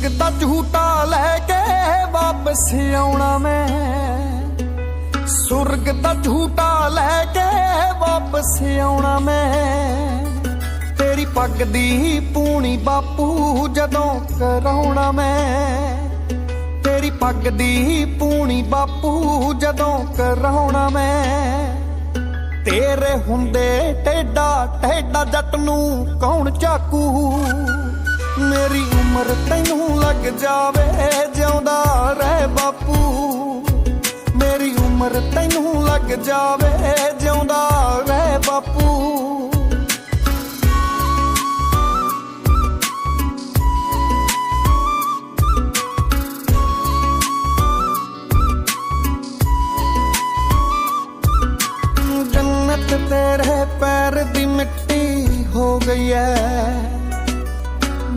सुरग दा झूटा लैके वापस आउणा मैं, सुरग दा झूटा लैके वापस आउणा मैं। तेरी पग दी पूनी बापू जदों कराउणा मैं, तेरी पग दी पूनी बापू जदों कराउणा मैं। तेरे हुंदे टेढ़ा टेढ़ा जट नूं कौन चाकू, मेरी उम्र तैनूं लग जावे जिउंदा रह बापू, मेरी उम्र तैनूं लग जावे जिउंदा रह बापू। जन्नत तेरे पैर दी मिट्टी हो गई है,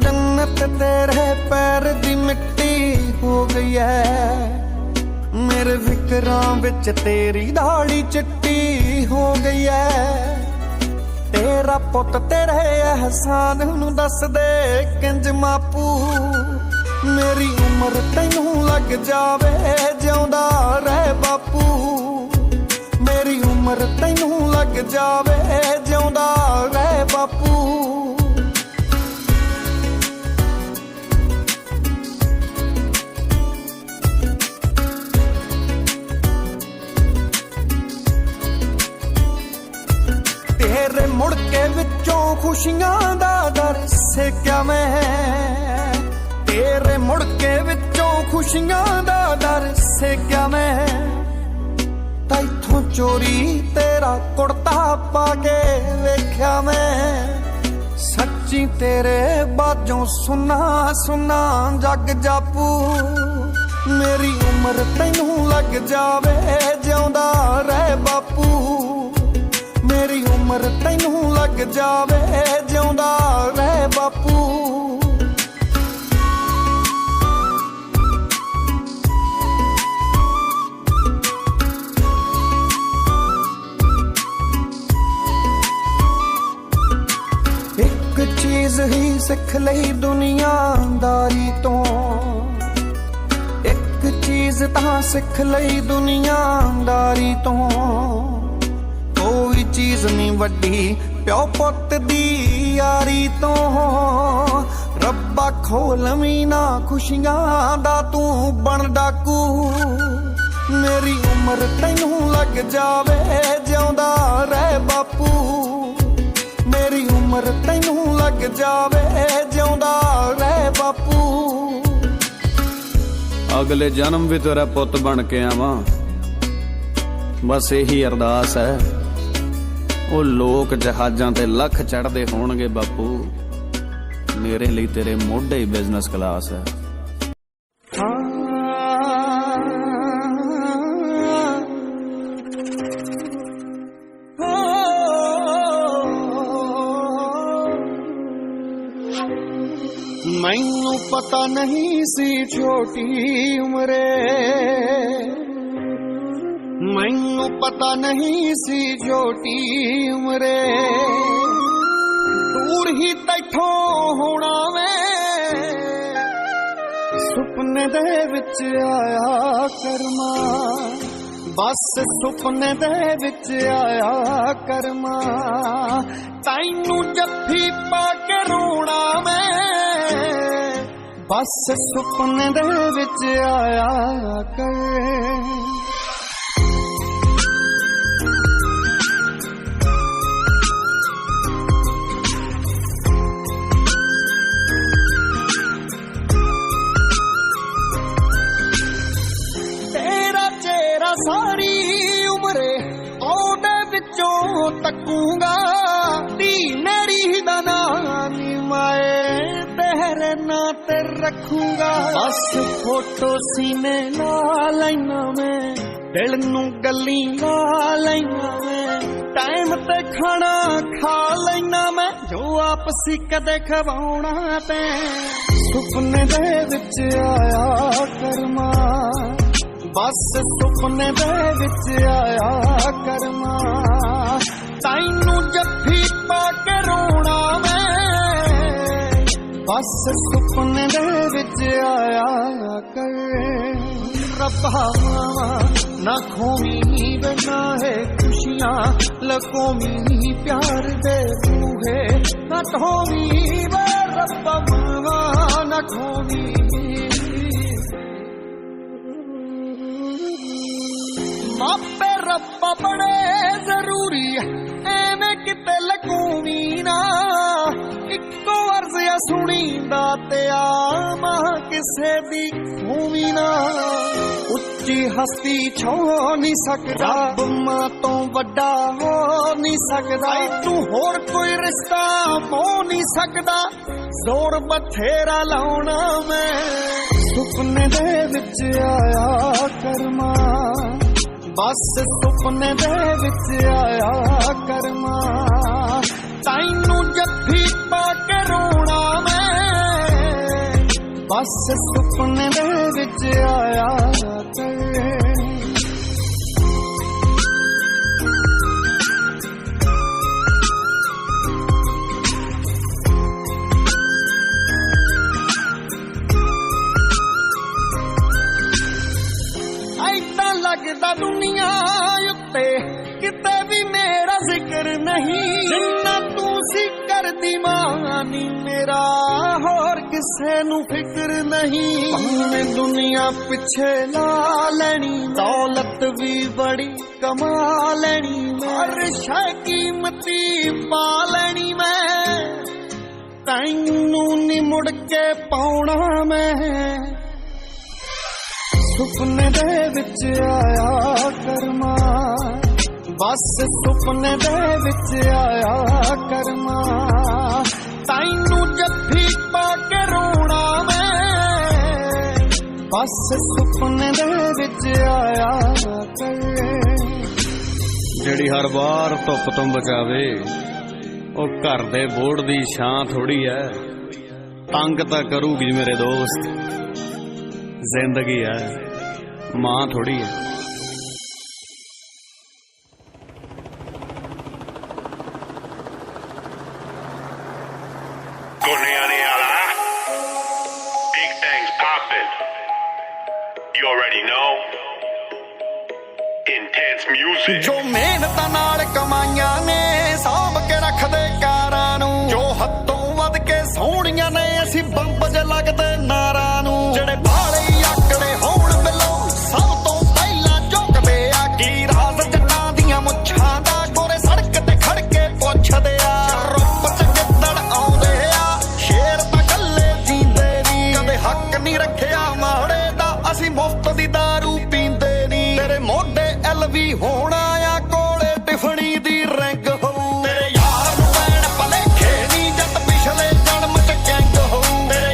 जन्नत तेरे पैर दी मिट्टी हो गई है। मेरे फिकरां विच तेरी दाढ़ी चिट्टी हो गई है। तेरा पुत तेरे एहसान नूं दस दे किंज मापू, मेरी उम्र तैनूं लग जावे जिउंदा रह बापू, मेरी उम्र तैनूं लग जावे जिउंदा रह बापू। तेरे मुड़के विचों खुशियां दा दर सेक्या मैं, तेरे मुड़के विचों खुशियां दा दर सेक्या मैं। तैथों चोरी तेरा कुर्ता पाके वेख्या मैं, सच्ची तेरे बाजों सुना सुना जग जापू, मेरी उम्र तैनूं लग जावे जिउंदा रह बापू, मेरी उम्र तैनूं लग जावे जिउंदा रह बापू। एक चीज ही सिख लई दुनियादारी तो, एक चीज तां सिख लई दुनियादारी तो। कोई चीज नहीं वड्डी प्यो पुत दी यारी तो, रब्बा खोलवी ना खुशियां दा तू बन डाकू, मेरी उम्र तैनूं लग जावे जिउंदा रह बापू, मेरी उम्र तैनूं लग जावे जिउंदा रह बापू। अगले जन्म भी तेरा पुत बन के आवां, बस यही अरदास है। ਉਹ ਲੋਕ ਜਹਾਜ਼ਾਂ ਤੇ ਲੱਖ ਚੜਦੇ ਹੋਣਗੇ ਬਾਪੂ, ਮੇਰੇ ਲਈ ਤੇਰੇ ਮੋਢੇ ਹੀ ਬਿਜ਼ਨਸ ਕਲਾਸ ਹੈ। ਮੈਨੂੰ ਪਤਾ ਨਹੀਂ ਸੀ ਛੋਟੀ ਉਮਰੇ, मैनू पता नहीं सी छोटी उमरे, दूर ही तैथों होना मैं, सुपने दे विच आया करमा, बस सुपने दे विच आया करमा। तैनू जफ्फी पा के रोना मैं, बस सुपने दे विच आया कर। सारी उम्रे ओदे विचों तकूंगा, धी मेरी दा नाम माए तेरे नां ते रखूंगा। बस फोटो सीने ला लैना मैं, दिल नूं गल्ली ला लैना मैं, टाइम ते खाना खा लैना मैं, जो आपसी कदे खवाउणा ते सुपने दे विच आया करमा, बस सुपने दे विच आया करमा। तैनू जफ्फी पा के रोना मैं, बस सुपने दे विच आया कर रब्बा ना खोमी बना है खुशियां लकोमी प्यार दे बूहे ना ढोमी वे रब्बा ना खोमी मापे रब्बा बड़े जरूरी एवें किते लकूमी ना इको अर्ज या सुनी दाते आमा किसे दी भूमि ना उच्ची हस्ती छो नहीं सकदा मां तो वड्डा हो नहीं सकदा तू होर कोई रिश्ता हो नहीं सकदा जोर बथेरा लाउना मैं सुपने दे विच आया करमा बस सुपने दे विच आया करमा तैनू जफ्फी पा के रोना मैं बस सुपने दे विच आया कर ऐदा लगदा दुनिया उत्ते किते भी मेरा जिक्र नहीं जिन्ना तू सी करदी मानी मेरा होर किसे नू फिक्र नहीं भावें दुनिया पिछे ला लैनी दौलत भी बड़ी कमा लैनी हर शै कीमती पा लैनी मैं तैनू नी मुड़ के पाउणा मैं सुपने दे विच आया करमा बस सुपने दे विच आया करमा तैनू जफ्फी पा के रोना मैं बस सुपने दे विच आया कर ਜਿਹੜੀ ਹਰ ਵਾਰ ਧੁੱਪ ਤੋਂ ਬਚਾਵੇ ਉਹ ਘਰ ਦੇ ਬੋਰਡ ਦੀ ਛਾਂ ਥੋੜੀ ਐ ਤੰਗ ਤਾਂ ਕਰੂਗੀ ਮੇਰੇ ਦੋਸਤ ਜ਼ਿੰਦਗੀ ਐ ਮਾਂ ਥੋੜੀ ਐ Big things poppin'. You already know. Intense music. ਜੋ ਮਿਹਨਤਾਂ ਨਾਲ ਕਮਾਈਆਂ ਨੇ ਸਾਂਭ ਕੇ ਰੱਖਦੇ ਕਾਰਾਂ ਨੂੰ ਜੋ ਹੱਥੋਂ ਵੱਧ ਕੇ ਸੋਹਣੀਆਂ ਨੇ ਅਸੀਂ ਬੰਬ ਜ ਲੱਗਦੇ ਨਾਰਾਂ ਨੂੰ ਜਿਹੜੇ ਬਾਲੇ ਆਕੜੇ ਹੋਣ ਬਿਲੋ ਸਭ ਤੋਂ ਪਹਿਲਾਂ ਝੁਕਦੇ ਆ ਕੀ ਰਾਜ਼ ਜੱਟਾਂ ਦੀਆਂ ਮੁੱਛਾਂ ਦਾ ਗੋਰੇ ਸੜਕ ਤੇ ਖੜ ਕੇ ਪੁੱਛਦੇ ਆ ਰੁੱਪ ਚ ਕਿੱਦੜ ਆਉਂਦੇ ਆ ਸ਼ੇਰ ਤਾਂ ਗੱਲੇ ਜੀਂਦੇ ਨੀ ਕਦੇ ਹੱਕ ਨਹੀਂ ਰੱਖਿਆ ਮਾੜੇ ਦਾ ਅਸੀਂ ਮੁਫਤ ਦੀ ਦਾਰੂ ਪੀਂਦੇ ਨੀ ਤੇਰੇ ਮੋਢੇ ਐਲਵੀ ਹੋਣਾ ਆ ਕੋਲੇ ਟਿਫਣੀ ਦੀ ਰੈਂਕ ਹੋਊ ਤੇਰੇ ਯਾਰ ਨੂੰ ਪੈਣ ਭਲੇਖੇ ਨੀ ਜੱਟ ਪਿਛਲੇ ਜਨਮ ਚ ਗੈਂਗ ਹੋਊ ਤੇਰੇ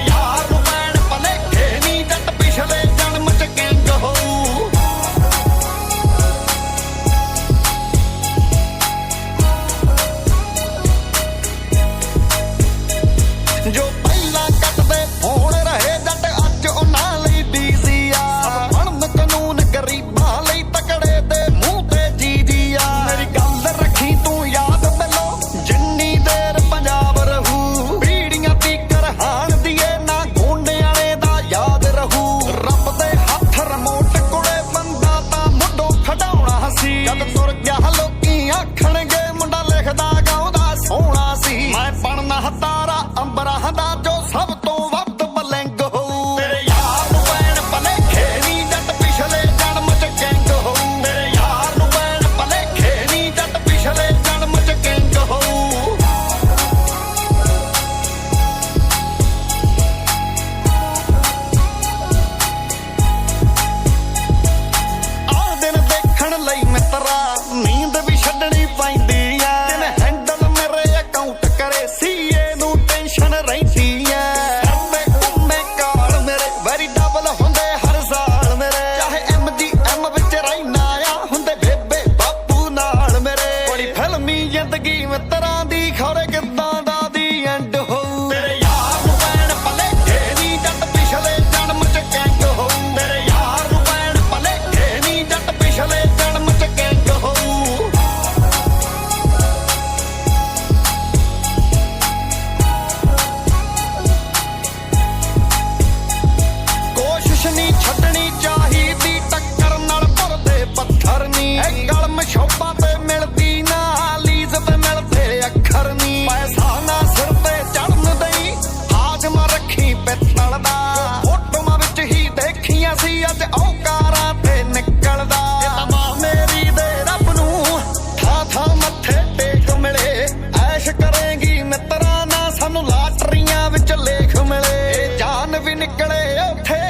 ਸ਼ੋਭਾ ਤੇ ਮਿਲਦੀ ਨਾ ਲੀਜ਼ ਤੇ ਮਿਲਦੇ ਅੱਖਰ ਨੀ ਪੈਸਾ ਨਾ ਸਿਰ ਤੇ ਚੜਨ ਦਈ ਹਾਜ਼ਮਾ ਰੱਖੀ ਪਿੱਤਲ ਦਾ ਫੋਟੋਆਂ ਵਿੱਚ ਹੀ ਦੇਖੀਆਂ ਸੀ ਅੱਜ ਔਕਾਰਾਂ ਤੇ ਨਿਕਲਦਾ ਇਹ ਤਾਂ ਮਾਂ ਮੇਰੀ ਦੇ ਰੱਬ ਨੂੰ ਥਾਂ ਥਾਂ ਮੱਥੇ ਟੇਕ ਮਿਲੇ ਐਸ਼ ਕਰੇਗੀ ਮਿੱਤਰਾਂ ਨਾ ਸਾਨੂੰ ਲਾਟਰੀਆਂ ਵਿੱਚ ਲੇਖ ਮਿਲੇ ਜਾਨ ਵੀ ਨਿਕਲੇ ਉੱਥੇ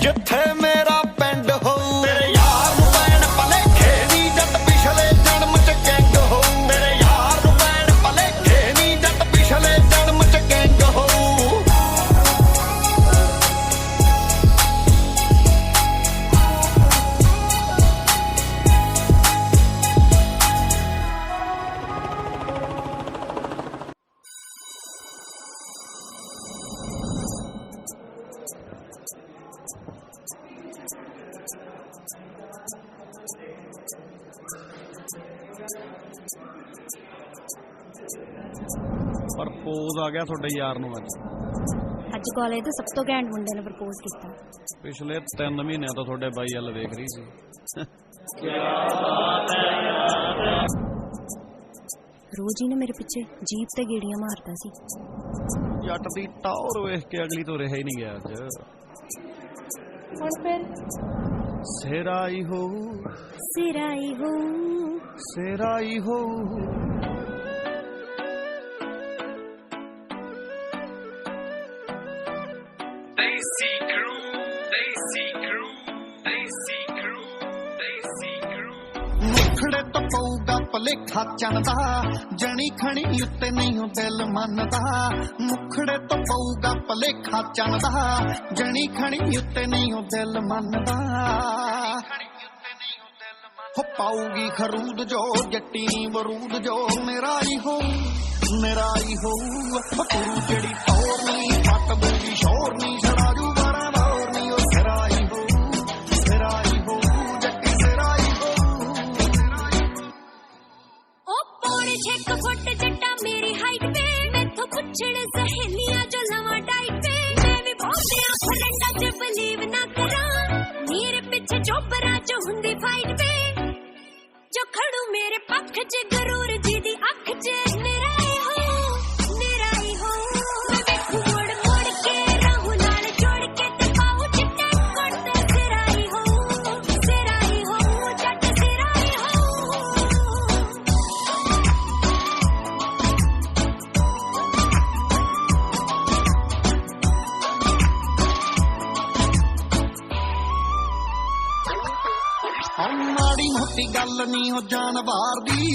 ਜਿੱਥੇ ਮੇਰਾ ਪਿੰਡ ਹੋਊ ਮੇਰੇ ਯਾਰ ਨੂੰ ਪੈਣ ਭਲੇਖੇ ਨੀ ਜੱਟ ਪਿਛਲੇ ਜਨਮ ਚ ਗੈਂਗ ਹੋਊ ਮੇਰੇ ਯਾਰ ਨੂੰ ਪੈਣ ਭਲੇਖੇ ਨੀ ਜੱਟ ਪਿਛਲੇ ਜਨਮ ਚ ਗੈਂਗ ਹੋਊ ਪ੍ਰਪੋਜ਼ ਆ ਗਿਆ ਤੁਹਾਡੇ ਯਾਰ ਨੂੰ ਅੱਜ ਕਾਲਜ ਦੇ ਸਭ ਤੋਂ ਘੈਂਟ ਮੁੰਡੇ ਨੇ ਪ੍ਰਪੋਜ਼ ਕੀਤਾ। ਪਿਛਲੇ 3 ਮਹੀਨਿਆਂ ਤੋਂ ਤੁਹਾਡੇ ਬਾਈ ਵੱਲ ਵੇਖ ਰਹੀ ਸੀ। ਰੋਜ਼ ਹੀ ਨੇ ਮੇਰੇ ਪਿੱਛੇ ਜੀਪ ਤੇ ਗੇੜੀਆਂ ਮਾਰਦਾ ਸੀ। ਜੱਟ ਦੀ ਟੌਰ ਵੇਖ ਕੇ ਅਗਲੀ ਤੋਂ ਰਿਹਾ ਹੀ ਨਹੀਂ ਗਿਆ ਅੱਜ। ਹੁਣ ਫਿਰ ਸਿਰਾਈ ਹੋ ਸਿਰਾਈ ਹੋ ਸਿਰਾਈ ਹੋ Daisy Crew, Daisy Crew, Daisy Crew, Daisy Crew. ਮੁਖੜੇ ਤੋਂ ਪਊਗਾ ਭਲੇਖਾ ਚੰਦਾ ਜਣੀ ਖਣੀ ਉੱਤੇ ਨਹੀਂ ਉਹ ਦਿਲ ਮੰਨਦਾ ਮੁਖੜੇ ਤੋਂ ਪਊਗਾ ਭਲੇਖਾ ਚੰਦਾ ਜਣੀ ਖਣੀ ਉੱਤੇ ਨਹੀਂ ਉਹ ਦਿਲ ਮੰਨਦਾ ਹੋ ਪਾਊਗੀ ਖਰੂਦ ਜੋ ਜੱਟੀ ਬਰੂਦ ਜੋ ਮੇਰਾ ਹੀ ਹੋਊ ਤੂੰ ਜਿਹੜੀ ਤੌਰ ਨਹੀਂ ਪੱਟ ਬੂਗੀ ਸ਼ੋਰ ਨਹੀਂ ਛੜਾ ਜੂ ਬਾਰਾਂ ਦੌਰ ਨਹੀਂ ਉਹ ਸਿਰਾਈ ਹੋਊ ਜੱਟੀ ਸਿਰਾਈ ਹੋਊ ਓ ਪੌਣੇ 6 ਫੁੱਟ ਜੱਟਾ ਮੇਰੀ ਹਾਈਟ ਤੇ ਮੈਥੋਂ ਪੁੱਛਣ ਸਹੇਲੀਆਂ ਜੋ ਲਵਾਂ ਡਾਈਟ ਤੇ ਮੈਂ ਵੀ ਬਹੁਤਿਆਂ ਫਰੈਂਡਾਂ 'ਚ ਬਲੀਵ ਨਾ ਕਰਾਂ ਮੇਰੇ ਪਿੱਛੇ ਚੋਪਰਾਂ 'ਚ ਹੁੰਦੀ ਫਾਈਟ ਤੇ ਜੋ ਖੜੂ ਮੇਰੇ ਪੱਖ 'ਚ ਗਰੂਰ ਜੀ ਦੀ ਅੱਖ 'ਚ ਮੇਰਾ ਹੀ ਹੋ ਮੈਂ ਵੇਖੂ ਮੋੜ ਮੋੜ ਕੇ ਰਾਹੂ ਨਾਲ ਜੋੜ ਕੇ ਤੇ ਪਾਉ ਚਿੱਟੇ ਕੋਟ ਤੇ ਸਿਰਾਈ ਹੋ ਜੱਟ ਸਿਰਾਈ ਹੋ ਮਾੜੀ ਮੋਟੀ ਗੱਲ ਨਹੀਂ ਉਹ ਜਾਨਵਾਰ ਦੀ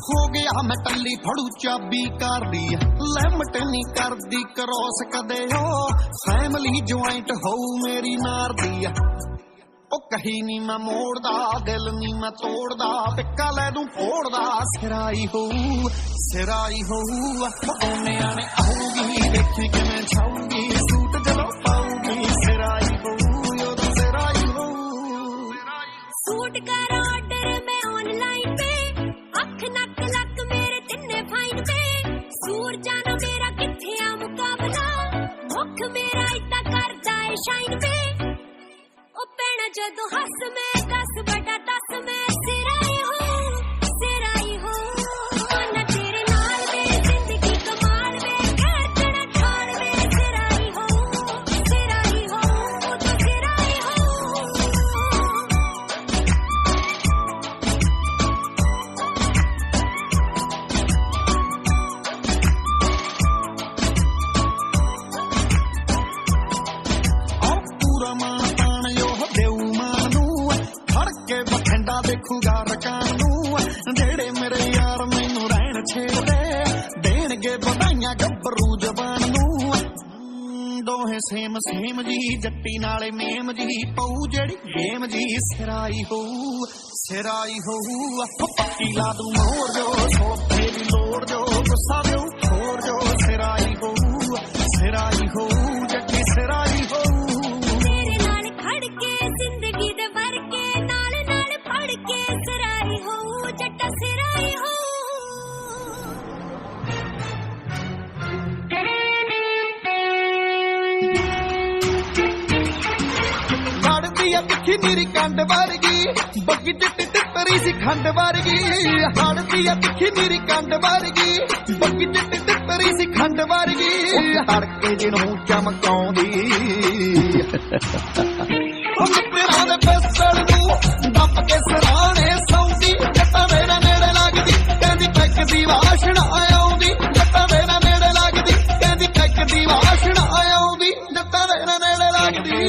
ਹੋ ਗਿਆ ਮੈਂ ਟੱਲੀ ਫੜੂ ਚਾਬੀ ਕਰਦੀ ਲਿਮਟ ਨਹੀਂ ਕਰਦੀ ਕਰੋਸ ਕਦੇ ਉਹ ਫੈਮਿਲੀ ਜੁਆਇੰਟ ਹੋਊ ਮੇਰੀ ਨਾਰਦੀ ਉਹ ਕਹੀ ਨਹੀਂ ਮੈਂ ਮੋੜਦਾ ਦਿਲ ਨਹੀਂ ਮੈਂ ਤੋੜਦਾ ਪਿੱਕਾ ਲੈ ਦੂੰ ਫੋੜਦਾ ਸਿਰਾਈ ਹੋਊ ਉਹਨਿਆਂ ਨੇ ਆਊਗੀ ਦੇਖੀ ਕਿਵੇਂ ਛਾਊਗੀ ਸੂਟ ਜਦੋਂ ਪਾਊਗੀ ਸਿਰਾਈ ਹੋਊ सूट कर ऑर्डर मैं ऑनलाइन पे अख नक लक मेरे तिन्ने फाइन पे सूर जानो मेरा किथे आ मुकाबला मुख मेरा इतना करदा है शाइन पे ओ पैना जदों हस मैं 10/10 मैं सिराई हो ना तेरे नाल वे जिंदगी कमाल वे खेचड़ा ठाल वे सिराई हो तो सिराई हो ਦੇਖੂਗਾ ਰਕਾਨ ਨੂੰ ਜਿਹੜੇ ਮੇਰੇ ਯਾਰ ਮੈਨੂੰ ਰਹਿਣ ਛੇੜਦੇ ਦੇਣਗੇ ਵਧਾਈਆਂ ਗੱਭਰੂ ਜ਼ਬਾਨ ਨੂੰ ਦੋਹੇ ਸੇਮ ਜੀ ਜੱਟੀ ਨਾਲੇ ਮੇਮ ਜੀ ਪਊ ਜਿਹੜੀ ਗੇਮ ਜੀ ਸਿਰਾਈ ਹੋਊ ਪੱਕੀ ਲਾ ਦੂੰ ਮੋਰ ਜੋ ਸੋਫੇ ਦੀ ਲੋੜ ਜੋ ਗੁੱਸਾ ਦਿਓ ਹੋਰ ਜੋ ਸਿਰਾਈ ਹੋਊ ਜੱਟੀ ਸਿਰਾਈ ਹੋਊ ਤੇਰੇ ਨਾਲ ਖੜ ਕੇ ਜ਼ਿੰਦਗੀ ਦੇ ਵਰਕੇ ਨਾਲ ਫੜ ਕੇ ਸਿਰਾਈ ਹੋ ਜੱਟਾ ਸਿਰਾਈ ਹੋ ਲੜਦੀ ਆ ਤਿੱਖੀ ਨੀਰੀ ਕੰਡ ਵਰਗੀ ਬੱਗੀ ਚਿੱਟੀ ਟਿੱਪਰੀ ਸੀ ਖੰਡ ਵਰਗੀ, ਹੜਦੀ ਆ ਤਿੱਖੀ ਨੀਰੀ ਕੰਡ ਵਰਗੀ, ਬੱਗੀ ਚਿੱਟੀ ਟਿੱਪਰੀ ਸੀ ਖੰਡ ਵਰਗੀ, ਤੜਕੇ ਜਿਹਨੂੰ ਚਮਕਾਉਂਦੀ ਮਿੱਤਰਾਂ ਦੇ ਪਿਸਤਲ ਨੂੰ ਦੱਬ ਕੇ ਸਰਾਣੇ ਸੌਂਦੀ, ਜੱਟਾਂ ਮੇਰਾ ਨੇੜੇ ਲੱਗਦੀ ਕਹਿੰਦੀ ਪੈਕ ਦੀ ਵਾਸ਼ਨਾ ਆਉਂਦੀ, ਜੱਟਾਂ ਮੇਰਾ ਨੇੜੇ ਲੱਗਦੀ ਕਹਿੰਦੀ ਪੈਕ ਦੀ ਵਾਸ਼ਨਾ ਆਉਂਦੀ, ਜੱਟਾਂ ਮੇਰਾ ਨੇੜੇ ਲੱਗਦੀ।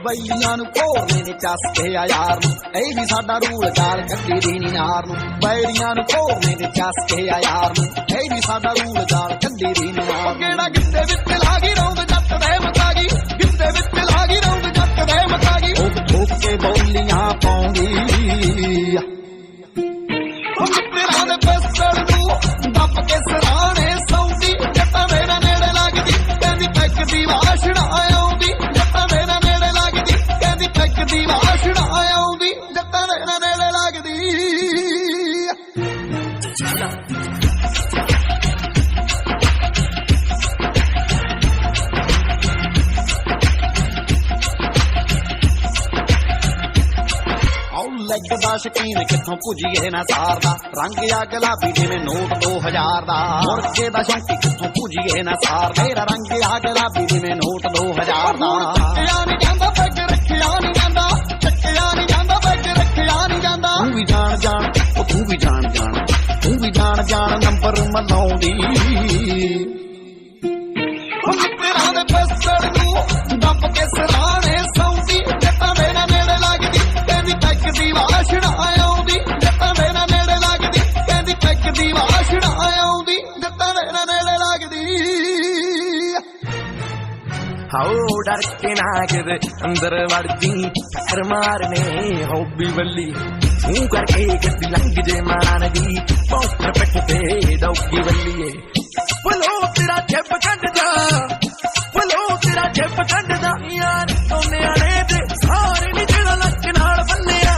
ਬਈਆਂ ਨੂੰ ਘੋਰਨੇ ਨੇ ਚੱਸਕੇ ਆ ਯਾਰ ਨੂੰ, ਇਹ ਵੀ ਸਾਡਾ ਰੂਲ ਗਾਲ ਕੱਢੀ ਦੀ ਨੀ ਨਾਰ ਨੂੰ, ਬੈਰੀਆਂ ਨੂੰ ਘੋਰਨੇ ਨੇ ਚੱਸਕੇ ਆ ਯਾਰ ਨੂੰ, ਇਹ ਵੀ ਸਾਡਾ ਰੂਲ ਗਾਲ ਕੱਢੀ ਦੀ ਨੀ ਨਾਰ ਨੂੰ। ਕਿਹੜਾ ਗਿੱਤੇ ਵਿੱਚ ਲਾ ਗਈ ਰੌਂਦ ਜੱਟ ਦੇ ਮਤਾਗੀ, ਗਿੱਤੇ ਵਿੱਚ ਲਾ ਗਈ ਰੌਂਦ ਜੱਟ ਦੇ ਮਤਾਗੀ, ਠੋਕ ਕੇ ਬੋਲੀਆਂ ਪਾਉਂਦੀ ਮਿੱਤਰਾਂ ਦੇ ਪਿਸਤਲ ਨੂੰ ਦੱਬ ਕੇ ਸਰਾਣੇ ਸੌਂਦੀ, ਜੱਟਾਂ ਮੇਰਾ ਨੇੜੇ ਲੱਗਦੀ ਕਹਿੰਦੀ ਪੈਕ ਦੀ ਵਾਸ਼ਨਾ ਆਉਂਦੀ, ਜੱਟਾਂ ਮੇਰਾ ਨੇੜੇ ਲੱਗਦੀ ਕਹਿੰਦੀ ਪੈਕ ਦੀ ਵਾਸ਼ਨਾ ਆਉਂਦੀ, ਜੱਟਾਂ ਮੇਰਾ ਨੇੜੇ ਲੱਗਦੀ। ਲੱਗ ਦਾ ਸ਼ਕੀਨ ਕਿੱਥੋਂ ਪੁੱਜੀਏ ਨਾ ਸਾਰਦਾ, ਰੰਗ ਆ ਗੁਲਾਬੀ ਜਿਵੇਂ ਨੋਟ 2000 ਦਾ, ਮੁਰਗੇ ਦਾ ਸ਼ੌਂਕੀ ਕਿੱਥੋਂ ਪੁੱਜੀਏ ਨਾ ਸਾਰਦਾ, ਮੇਰਾ ਰੰਗ ਆ ਗੁਲਾਬੀ ਜਿਵੇਂ ਨੋਟ 2000 ਦਾ। ਚੱਕਿਆ ਨਹੀਂ ਜਾਂਦਾ ਪੈਗ ਰੱਖਿਆ ਨਹੀਂ ਜਾਂਦਾ, ਚੱਕਿਆ ਨਹੀਂ ਜਾਂਦਾ ਪੈਗ ਰੱਖਿਆ ਨਹੀਂ ਜਾਂਦਾ, ਤੂੰ ਵੀ ਜਾਣ ਜਾਣ ਉਹ ਤੂੰ ਵੀ ਜਾਣ ਜਾਣ, ਤੂੰ ਵੀ ਜਾਣ ਜਾਣ ਨੰਬਰ ਮਲਾਉਂਦੀ ਮਿੱਤਰਾਂ ਦੇ ਪਿਸਤਲ ਨੂੰ ਦੱਬ ਕੇ ਸਰਾਣੇ ਸੌਂਦੀ, ਜੱਟਾਂ ਮੇਰਾ ਨੇੜੇ ਲੱਗਦੀ ਕਹਿੰਦੀ ਪੈਕ ਦੀ ਵਾਸ਼ਨਾ ਆਉਂਦੀ, ਜੱਟਾਂ ਮੇਰਾ ਨੇੜੇ ਲੱਗਦੀ ਕਹਿੰਦੀ ਪੈਕ ਦੀ ਵਾਸ਼ਨਾ ਆਉਂਦੀ, ਜੱਟਾਂ ਮੇਰਾ ਨੇੜੇ ਲੱਗਦੀ। ਹਾਓ ਡਰ ਕੇ ਨਾ ਕਿਤੇ ਅੰਦਰ ਵੜ ਜੀ, ਪੈਰ ਮਾਰਨੇ ਹੌਬੀ ਬੱਲੀ, ਤੂੰ ਕਰਕੇ ਗੱਡੀ ਲੰਘ ਜੇ ਮਾਨ ਦੀ, ਪੌਂਟਰ ਪਿੱਠ ਤੇ ਦੌਗੀ ਬੱਲੀਏ, ਬਲੋ ਤੇਰਾ ਜੱਬ ਕੱਢਦਾ, ਬਲੋ ਤੇਰਾ ਜੱਬ ਕੱਢਦਾ ਯਾਰ, ਸੋਨਿਆਂ ਨੇ ਤੇ ਸਾਰੇ ਨੀ ਜਿਹੜਾ ਲੱਕ ਨਾਲ ਬੰਨਿਆ,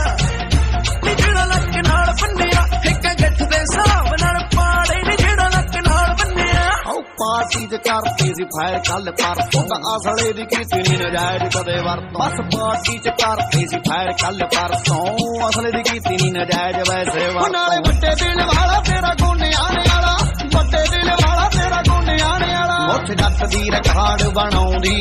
ਨੀ ਜਿਹੜਾ ਲੱਕ ਨਾਲ ਬੰਨਿਆ, ਇੱਕ ਗੱਠ ਦੇ ਹਿਸਾਬ ਨਾਲ ਪਾੜੇ ਨੀ ਜਿਹੜਾ ਲੱਕ ਨਾਲ ਬੰਨਿਆ। ਆਓ ਪਾਰਟੀ ਚ ਕਰਤੀ ਸੀ ਫਾਇਰ ਕੱਲ ਪਰਸੋਂ, ਤਾਂ ਅਸਲੇ ਦੀ ਕੀਤੀ ਨੀ ਨਜਾਇਜ਼ ਕਦੇ ਵਰਤੋਂ, ਬਸ ਪਾਰਟੀ ਚ ਕਰਤੀ ਸੀ ਫਾਇਰ ਕੱਲ ਪਰਸੋਂ, ਅਸਲੇ ਦੀ ਕੀਤੀ ਨੀ ਨਜਾਇਜ਼ ਵੈਸੇ ਵਰਤੋਂ। ਨਾਲੇ ਵੱਡੇ ਦਿਲ ਵਾਲਾ ਤੇਰਾ ਗੋਨਿਆਣੇ ਵਾਲਾ, ਵੱਡੇ ਦਿਲ ਵਾਲਾ ਤੇਰਾ ਗੋਨਿਆਣੇ ਵਾਲਾ, ਮੁੱਛ ਜੱਟ ਦੀ ਰਿਕਾਰਡ ਬਣਾਉਂਦੀ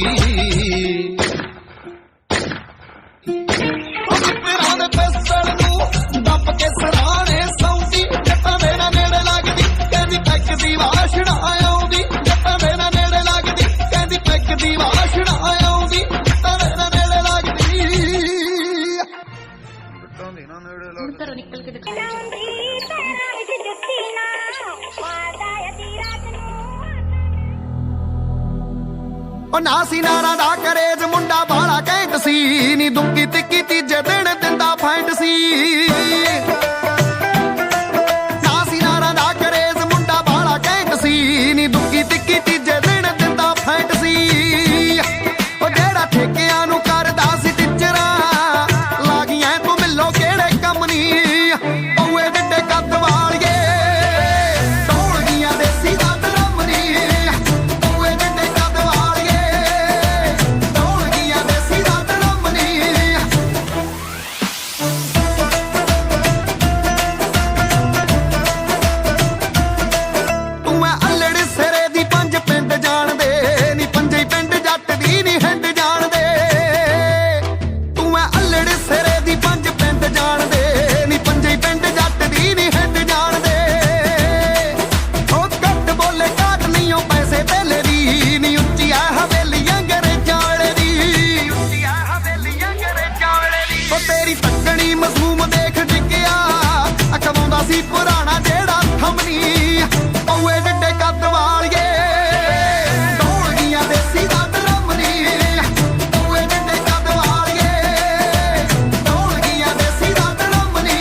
ਮਿੱਤਰਾਂ ਦੇ ਪਿਸਤਲ ਨੂੰ ਦੱਬ ਕੇ ਸਰਾਣੇ ਸੌਂਦੀ, ਜੱਟਾਂ ਮੇਰਾ ਨੇੜੇ ਲੱਗਦੀ ਕਹਿੰਦੀ ਪੈਕ ਦੀ ਵਾਸ਼ਨਾ ਆਉਂਦੀ, ਜੱਟਾਂ ਮੇਰਾ ਨੇੜੇ ਲੱਗਦੀ ਕਹਿੰਦੀ ਪੈਕ ਦੀ ਵਾਸ਼ਨਾ ਆਉਂਦੀ, ਜੱਟਾਂ ਮੇਰਾ ਨੇੜੇ ਲੱਗਦੀ। ਘਰੋਂ ਨਿਕਲ ਕੇ ਦਿਖਾ ਉਹ ਨਾ ਸੀ ਨਾਰਾ ਦਾ ਕਰੇਜ ਮੁੰਡਾ ਬਾਲਾ ਘੈਂਟ ਸੀ, ਨੀ ਦੁੱਕੀ ਤਿੱਕੀ ਤੀਜੇ ਦਿਨ ਦਿੰਦਾ ਫਾਈਟ ਸੀ। ਨਾ ਸੀ ਨਾਰਾ ਦਾ ਕਰੇਜ ਮੁੰਡਾ ਬਾਲਾ ਘੈਂਟ ਸੀ, ਨੀ ਦੁੱਕੀ ਤਿੱਕੀ ਤੀਜੇ ਦਿਨ ਦਿੰਦਾ ਫਾਈਟ ਸੀ। ਉਹ ਜਿਹੜਾ ਠੇਕਿਆਂ ਨੂੰ ਕਰਦਾ ਸੀ ਟਿੱਚਰਾਂ, ਲਾਗੀਆਂ ਤੂੰ ਮਿਲੋ ਕਿਹੜੇ ਕੰਮ ਨੀ, ਪਊਏ ਡਿੱਡੇ ਕੱਦ ਵਾਲੀਏ ਢੋਲ ਗਈਆਂ ਦੇਸੀ ਦਾ ਡਰਮ ਨੀ, ਪਊਏ ਡਿੱਡੇ ਕੱਦ ਵਾਲੀਏ ਢੋਲ ਗਈਆਂ ਦੇਸੀ ਦਾ ਡਰਮ ਨੀ। ਤੂੰ ਐ ਅਲੜ ਸਿਰੇ ਦੀ ਪੰਜ ਪਿੰਡ ਜਾਣਦੇ ਨੀ, ਪੰਜੇ ਪਿੰਡ ਜੱਟ ਦੀ ਨੀ ਹਿੰਡ ਜਾਣਦੇ, ਤੂੰ ਐ ਅਲੜ ਸਿਰੇ ਦੀ ਪੰਜ ਪਿੰਡ ਜਾਣਦੇ ਨੀ, ਪੰਜੇ ਪਿੰਡ ਜੱਟ ਦੀ ਨੀ ਹਿੰਡ ਜਾਣਦੇ। ਉਹ ਘੱਟ ਬੋਲੇ ਘਾਟ ਨਹੀਂ ਉਹ ਪੈਸੇ ਧੇਲੇ ਦੀ, ਨੀ ਉੱਚੀ ਆ ਹਵੇਲੀ ਅੰਗਰੇਜ਼ਾਂ ਵਾਲੇ ਦੀ, ਉੱਚੀ ਆ ਹਵੇਲੀ ਅੰਗਰੇਜ਼ਾਂ ਵਾਲੇ ਦੀ। ਉਹ ਤੇਰੀ ਤੱਕਣੀ ਮਸੂਮ ਦੇਖ ਡਿੱਗਿਆ, ਅਖਵਾਉਂਦਾ ਸੀ ਪੁਰਾਣਾ ਜਿਹੜਾ ਥੰਮਨੀ, ਪਊਏ ਡਿੱਡੇ ਕੱਦ ਵਾਲੀਏ ਢੋਲ ਗਈਆਂ ਦੇਸੀ ਦਾ ਡਰਮ ਨੀ, ਪਊਏ ਡਿੱਡੇ ਕੱਦ ਵਾਲੀਏ ਢੋਲ ਗਈਆਂ ਦੇਸੀ ਦਾ ਡਰਮ ਨੀ।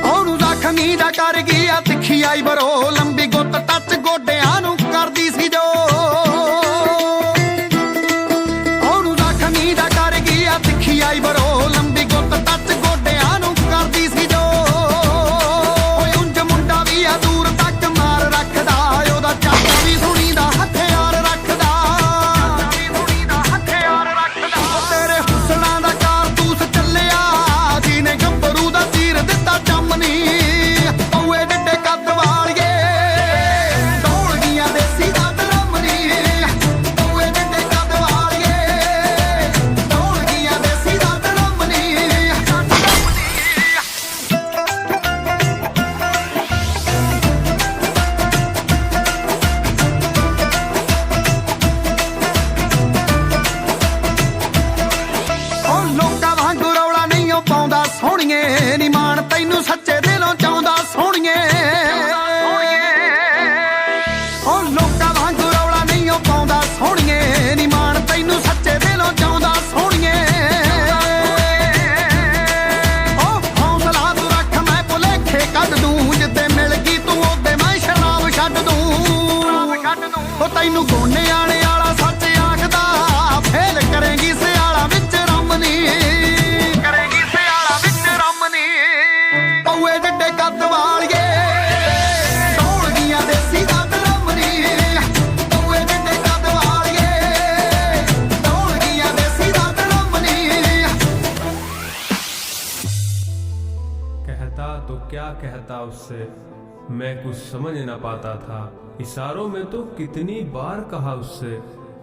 ਉਹਨੂੰ ਜ਼ਖਮੀ ਦਾ ਕਰ ਗਿਆ ਤਿੱਖੀ ਆਈ ਬਰੋ, ਲੰਬੀ ਗੁੱਤ ਟੱਚ ਗੋਡਿਆਂ ਨੂੰ ਕਰ ਸੀ ਜੋ ਉਹਨੂੰ ਜ਼ਖਮੀ ਦਾ ਕਰ ਗਿਆ ਤਿੱਖੀ ਆਈ ਬਰੋ ਲੰਬੀ ਗੁੱਤ ਟੱਚ ਗੋਡਿਆਂ ਨੂੰ ਕਰਦੀ ਸੀ ਜੋ ਓਏ ਉਂਝ ਮੁੰਡਾ ਵੀ ਆ ਦੂਰ ਤੱਕ ਮਾਰ ਰੱਖਦਾ ਉਹਦਾ ਚਾਚਾ ਵੀ ਸੁਣੀਦਾ ਹਥਿਆਰ ਰੱਖਦਾ ਤੇਰੇ ਹੁਸਨਾਂ ਦਾ ਕਾਰਤੂਸ ਚੱਲਿਆ ਜਿਹਨੇ ਗੱਭਰੂ ਦਾ ਤੀਰ ਦਿੱਤਾ ਚਮਨੀ ਪਊਏ ਡੱਡੇ ਕੱਦ ਵਾਲੀਏ ਦੌੜ ਗਈਆਂ ਦੇਸੀ ਦਾ ਦਰਮਨੀ ਪਊਏ ਡੱਡੇ ਕੱਦ ਵਾਲੀਏ ਦੌੜ ਗਈਆਂ ਦੇਸੀ ਦਾ ਦਰਮਨੀ ਉਹ ਲੋਕਾਂ ਵਾਂਗੂ ਰੌਲਾ ਨਹੀਂ ਉਹ ਪਾਉਂਦਾ ਸੋਹਣੀਏ ਨੀ ਮਾਣ ਤੈਨੂੰ ਸੱਚੇ ਦਿਲੋਂ ਚਾਹੁੰਦਾ ਸੋਹਣੀਏ ਉਹ ਲੋਕਾਂ ਵਾਂਗੂ ਰੌਲਾ ਨਹੀਂ ਉਹ ਪਾਉਂਦਾ ਸੋਹਣੀਏ ਨੀ ਮਾਣ ਤੈਨੂੰ ਸੱਚੇ ਦਿਲੋਂ ਚਾਹੁੰਦਾ ਸੋਹਣੀਏ ਉਹ ਹੌਸਲਾ ਤੂੰ ਰੱਖ ਮੈਂ ਭੁਲੇਖੇ ਕੱਢ ਦੂੰ ਜਿੱਦੇ ਮਿਲ ਗਈ ਤੂੰ ਉਹਦੇ ਮੈਂ ਸ਼ਰਾਬ ਛੱਡ ਦੂੰ ਉਹ ਤੈਨੂੰ ਗੋਨੇ ਆਣੇ ਵਾਲਾ ਸੱਚ ਆਖਦਾ ਫੇਲ ਕਰੇਂਗੀ ਸਿਆਲਾ ਵਿੱਚ ਰਮਨੀ ਕਰੇਂਗੀ ਸਿਆਲਾ ਵਿੱਚ ਰਮਨੀ ਪਊਏ ਡੱਡੇ ਕੱਦ ਵਾਲੀਏ ਦੌੜ ਗਈਆਂ ਦੇਸੀ ਦਾ ਰਮਨੀ ਪਊਏ ਡੱਡੇ ਕੱਦ ਵਾਲੀਏ ਦੌੜ ਗਈਆਂ ਦੇਸੀ ਦਾ ਰਮਨੀ कहता तो क्या कहता उससे, मैं कुछ समझ न पाता था। इशारों में तो कितनी बार कहा उससे,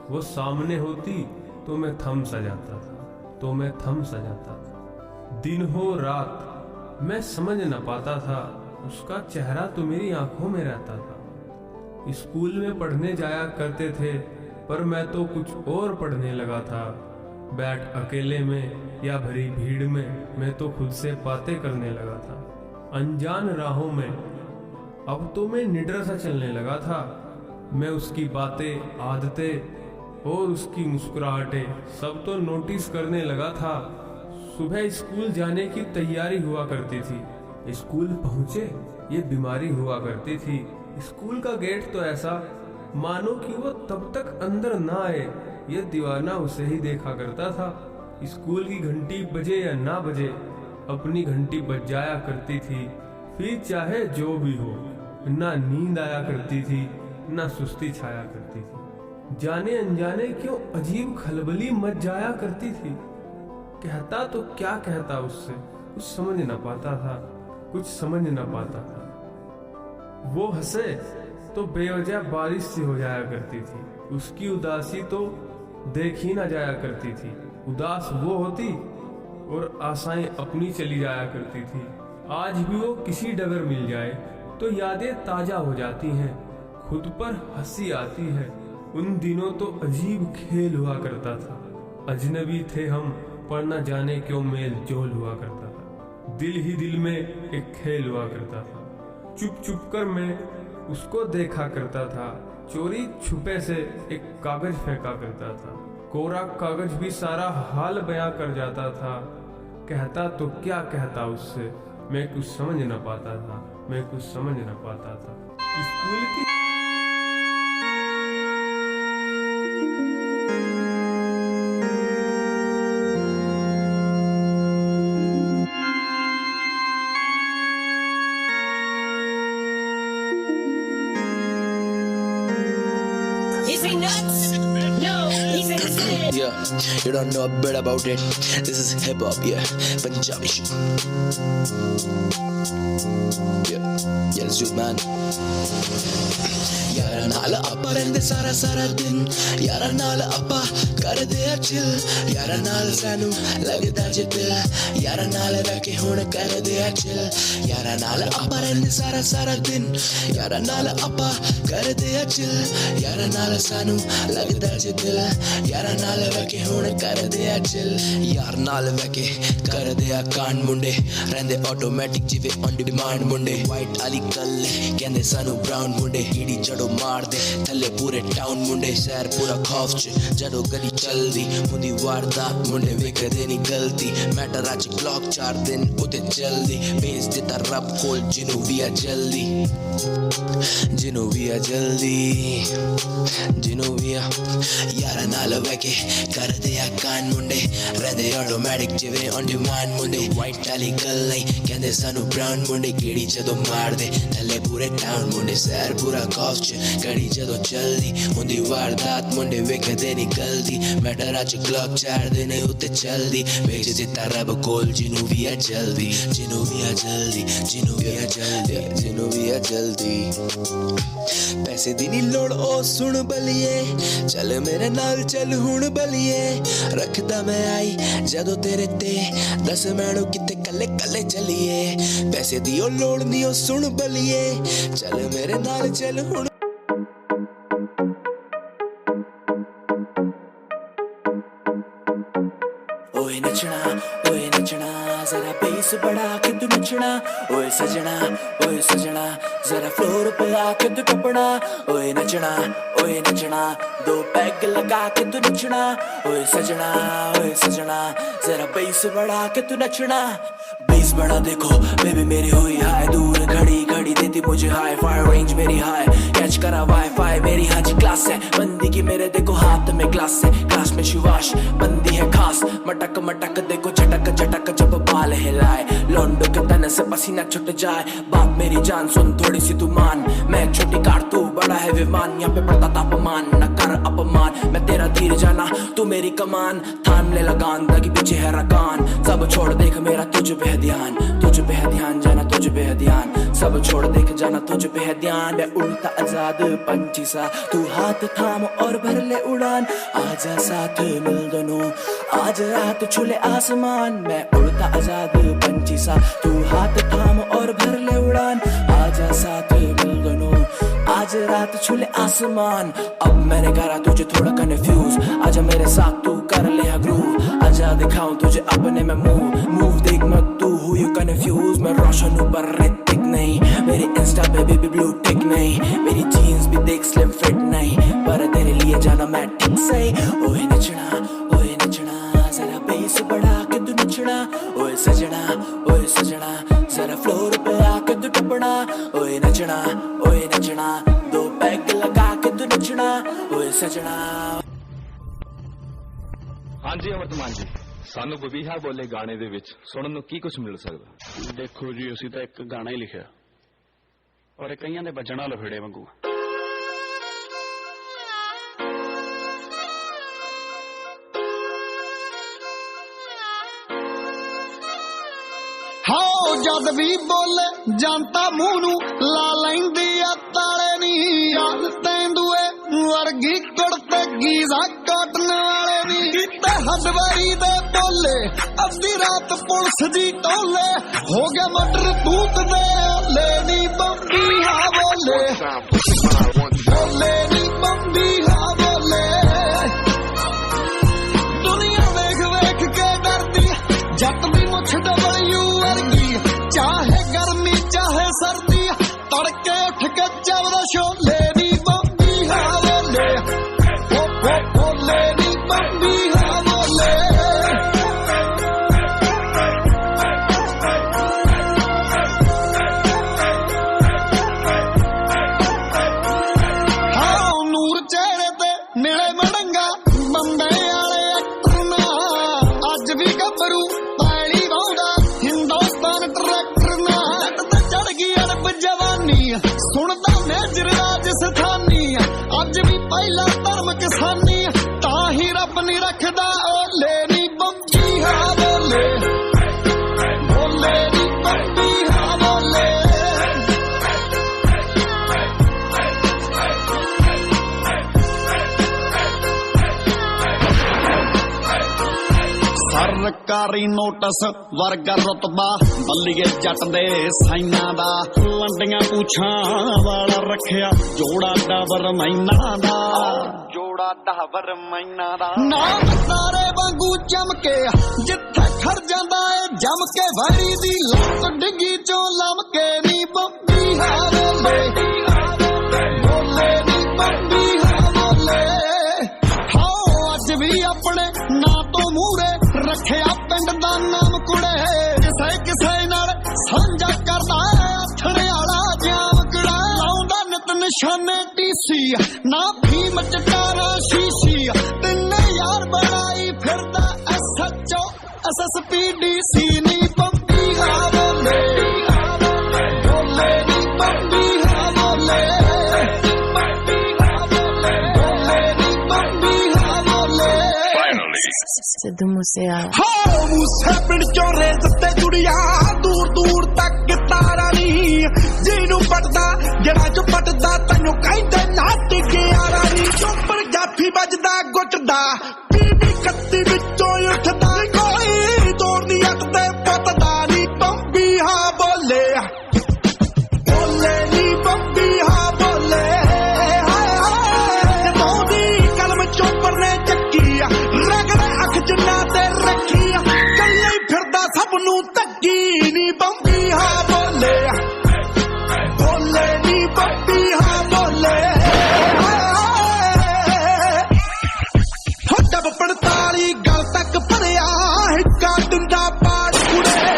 वो सामने होती तो मैं थम सा जाता था। दिन हो रात मैं समझ न पाता था, उसका चेहरा तो मेरी आंखों में रहता था। स्कूल में पढ़ने जाया करते थे पर मैं तो कुछ और पढ़ने लगा था। बैठ अकेले में या भरी भीड़ में मैं तो खुद से बातें करने लगा था। अनजान राहों में अब तो मैं निडर सा चलने लगा था। मैं उसकी बातें, आदतें और उसकी मुस्कुराहटें सब तो नोटिस करने लगा था। सुबह स्कूल जाने की तैयारी हुआ करती थी, स्कूल पहुंचे ये बीमारी हुआ करती थी। स्कूल का गेट तो ऐसा मानो कि वो तब तक अंदर ना आए ये दीवाना उसे ही देखा करता था। स्कूल की घंटी बजे या ना बजे अपनी घंटी बज जाया करती थी, फिर चाहे जो भी हो। ना नींद आया करती थी ना सुस्ती छाया करती थी। जाने अनजाने क्यों अजीब खलबली मच जाया करती थी। कहता तो क्या कहता उससे, कुछ समझ न पाता था। वो हंसे तो बेवजह बारिश सी हो जाया करती थी। उसकी उदासी तो देखी ना जाया करती थी। उदास वो होती और आशाएं अपनी चली जाया करती थी। आज भी वो किसी डगर मिल जाए तो यादें ताजा हो जाती हैं, खुद पर हंसी आती है। उन दिनों तो अजीब खेल हुआ करता था। अजनबी थे हम पर न जाने क्यों मेल जोल हुआ करता था। दिल ही दिल में एक खेल हुआ करता था। चुप चुप कर मैं उसको देखा करता था। चोरी छुपे से एक कागज फेंका करता था। कोरा कागज भी सारा हाल बयां कर जाता था। कहता तो क्या कहता उससे, मैं कुछ समझ न पाता था। स्कूल की Is he nuts? No, he's insane. Yeah, you don't know a bit about it. This is hip hop, yeah, Punjabi shit. Yeah, let's do it, man. यारा नाल आपा रहंदे सारा सारा दिन, यारा नाल आपा करदे आ चिल, यारा नाल सानू लगदा जे दिल, यारा नाल रह के हुण करदे आ चिल, यारा नाल आपा रहंदे सारा सारा दिन, यारा नाल आपा करदे आ चिल, यारा नाल सानू लगदा जे दिल, यारा नाल रह के हुण कर दे चिल यार नाल वैके कर दे कांड मुंडे रहंदे ऑटोमैटिक जिवे ऑन डिमांड मुंडे वाइट आली कल कहंदे सानू ब्राउन मुंडे कीड़ी जड़ो मार दे थल्ले पूरे टाउन मुंडे शहर पूरा खौफ च जड़ो गली चलदी हुंदी वारदात मुंडे वेखदे नी गलती मैटर अज क्लॉक 4 दिन उते जल्दी भेज देता रब कोल जिनू भी आ जल्दी जिनू भी आ जल्दी जिनू भी आ यारा नाल वैके कर दे कान मुंडे रहंदे ऑटोमैटिक जिवे ऑन डिमांड मुंडे वाइट आली गल कहंदे सानू ब्राउन मुंडे कीड़ी जदों मार दे थल्ले पूरे टाउन मुंडे शहर पूरा खौफ च गड़ी जदों चलदी हुंदी वारदात मुंडे वेखदे नी गलती मैटर अज क्लॉक 4 दिन उत्ते चलदी भेज दित्ता रब कोल जिनू भी आ जल्दी जिनू भी आ जल्दी जिनू भी आ जल्दी जिनू भी आ जल्दी पैसे दी नी लोड़ ओ सुन बलिए चल मेरे नाल चल हुण बलिए रखदा मैं आई जदों तेरे ते दस मैनू किते कल्ले कल्ले चलिए पैसे दी ओ लोड़ नी ओ सुन बलिए चल मेरे नाल चल हुण ओए नचना जरा बेस बढ़ा के तू नचना ओए सजना जरा फ्लोर पे आके तू टपना ओए नचना दो पैग लगा के तू नचना ओए सजना जरा बेस बढ़ा के तू नचना बेस बढ़ा देखो बेबी मेरी हुई हाय दूर घड़ी देती मुझे हाई फायर रेंज मेरी हाई कैच करा वाईफाई मेरी हाजी क्लास है बंदी की मेरे देखो हाथ में ग्लास है क्लास में शिवाश बंदी है खास मटक देखो झटक जब बाल हिलाए लौंडो के तन से पसीना छूट जाए बात मेरी जान सुन थोड़ी सी तू मान मैं छोटी कार तू बड़ा है विमान यहाँ पे पड़ता तापमान न कर अपमान मैं तेरा तीर जाना तू मेरी कमान थाम ले लगान दगी पीछे है रकान सब छोड़ देख मेरा तुझ पे है ध्यान जाना तुझ पे है ध्यान सब छोड़ देख जाना तुझ पे है ध्यान मैं उड़ता आजाद पंछी सा तू हाथ थाम और भर ले उड़ान आजा साथ मिल दोनों आज रात छुले आसमान मैं उड़ता आजाद पंछी सा तू हाथ थाम और भर ले उड़ान आजा साथ मिल दोनों आज रात छुले आसमान अब मैंने करा तुझे थोड़ा कन्फ्यूज आजा मेरे साथ तू कर ले ग्रूव आजा दिखाऊं तुझे अपने में मूव देख मत तू हुई कन्फ्यूज मैं रोशन ऊपर ऋतिक नहीं मेरी इंस्टा पे भी ब्लू टिक नहीं मेरी जीन्स भी देख स्लिम फिट नहीं पर तेरे लिए जाना मैं ठीक सही ओए नचना जरा बेस बढ़ा के तू नचना ओए सजना जरा फ्लोर पे आके तू टपना ओए नचना दो पैग लगा के तू नचना ओए सजना हाँ जी अमृतमान जी सानू बबीहा बोले गाने दे विच सुनन नूं की कुछ मिल सकदा देखो जी ਅਸੀਂ ਤਾਂ ਇੱਕ ਗਾਣਾ ਹੀ ਲਿਖਿਆ ਔਰ ਇਹ ਕਈਆਂ ਦੇ ਵੱਜਣਾ ਲਫੜੇ ਵਾਂਗੂ हाँ जद भी बोले जानता मुंह नू ला लैंदी आ ताले नी याद तेंदुए वर्गी कुड़ते गीजा काटन वाले नी किते हदवारी दे बोले अद्धी रात पुलिस दी टोले हो गया मटर तूत दे ले नी बम्बी हाँ बोले नी बम्बी हाँ बोले दुनिया वेख के डरदी जट भी मुछ डबल्यू वर्गी चाहे गर्मी चाहे सर्दी तड़के उठ के चवदा शोले नी बम्बी हाँ बोले नी बम्बी हाँ बोले ਸਰਕਾਰੀ ਨੋਟਿਸ ਵਰਗਾ ਰੁਤਬਾ ਬੱਲੀਏ ਜੱਟ ਦੇ ਸਾਈਨਾਂ ਦਾ ਲੰਡੀਆਂ ਪੂਛਾਂ ਵਾਲਾ ਰੱਖਿਆ ਜੋੜਾ ਡਾਬਰ ਮੈਨਾਂ ਦਾ ਜੋੜਾ ਡਾਬਰ ਮੈਨਾਂ ਦਾ ਨਾ ਤਾਰੇ ਵਾਂਗੂ ਚਮਕੇ ਜਿੱਥੇ ਖੜ ਜਾਂਦਾ ਏ ਜਮ ਕੇ ਵੈਰੀ ਦੀ ਲੱਤ ਡਿੱਗੀ ਚੋਂ ਲਮਕੇ ਨੀ ਬੰਬੀ ਹਾਲੇ ਬੋਲੇ ਨੀ ਬੰਬੀ ਹਾਲੇ ਅੱਜ ਵੀ ਆਪਣੇ ਨਾਂ ਤੋਂ ਮੂਹਰੇ ਰੱਖਿਆ ਪਿੰਡ ਦਾ ਨਾਮ ਕੁੜੇ ਕਿਸੇ ਕਿਸੇ ਨਾਲ ਸਾਂਝਾ ਕਰਦਾ ਆਥਣੇ ਵਾਲਾ ਜਾਮਕੜਾ ਲਾਉਂਦਾ ਨਿਤ ਨਿਸ਼ਾਨੇ ਟੀਸੀ ਨਾ ਫੀਮ ਚਟਾਰਾ ਸ਼ੀਸ਼ੀ ਤਿੰਨੇ ਯਾਰ ਬਣਾਈ ਫਿਰਦਾ SHO SSP DC ਨੀ ਬੰਬੀ ਹਾਲੇ ਬੋਲੇ ਨੀ ਬੰਬੀ ਹਾਲੇ ਸਿੱਧੂ ਮੂਸੇਵਾਲਾ ਹੋ ਮੂਸੇ ਪਿੰਡ ਚੋਂ ਰੇਸ ਤੇ ਜੁੜਿਆ ਦੂਰ ਦੂਰ ਤੱਕ ਤਾਰਾ ਨਹੀਂ ਜਿਹਨੂੰ ਪਟਦਾ ਜਿਹੜਾ ਚ ਪਟਦਾ ਤੈਨੂੰ ਕਹਿੰਦੇ ਨੱਟ ਗਿਆ ਰਾਣੀ ਚੁੱਪਰ ਜਾਫੀ ਵੱਜਦਾ ਗੁੱਟਦਾ ਬੀਬੀ ਕੱਤੀ ਵਿੱਚੋਂ ਉੱਠਦਾ ਕੋਈ ਦੌੜ ਦੀ ਅੱਤ ਤੇ ਪਤਦਾ ਨਹੀਂ ਬੰਬੀ ਹਾਂ ਬੋਲੇ ਬੋਲੇ ਨੀ ਬੰਬੀ ਹਾਂ ਬੋਲੇ ਹਾਏ ਹਾਏ ਜਦੋਂ ਦੀ ਕਲਮ ਚੋਪਰ ਨੇ ਚੱਕੀ ਰਗੜੇ ਅੱਖ ਜਿੰਨਾ ਤੇ ਰੱਖੀ ਕੱਲੇ ਫਿਰਦਾ ਸਭ ਨੂੰ ਧੱਕੀ ਨੀ ਬੰਬੀ ਹਾਂ ਬੋਲੇ ਬੋਲੇ ਨੀ ਬੰਬੀ ਹਾਂ ਬੋਲੇ ਡੱਬ 45 ਗੱਲ ਤੱਕ ਭਰਿਆ ਹਿੱਕਾ ਦਿੰਦਾ ਪਾੜ ਕੁੜੇ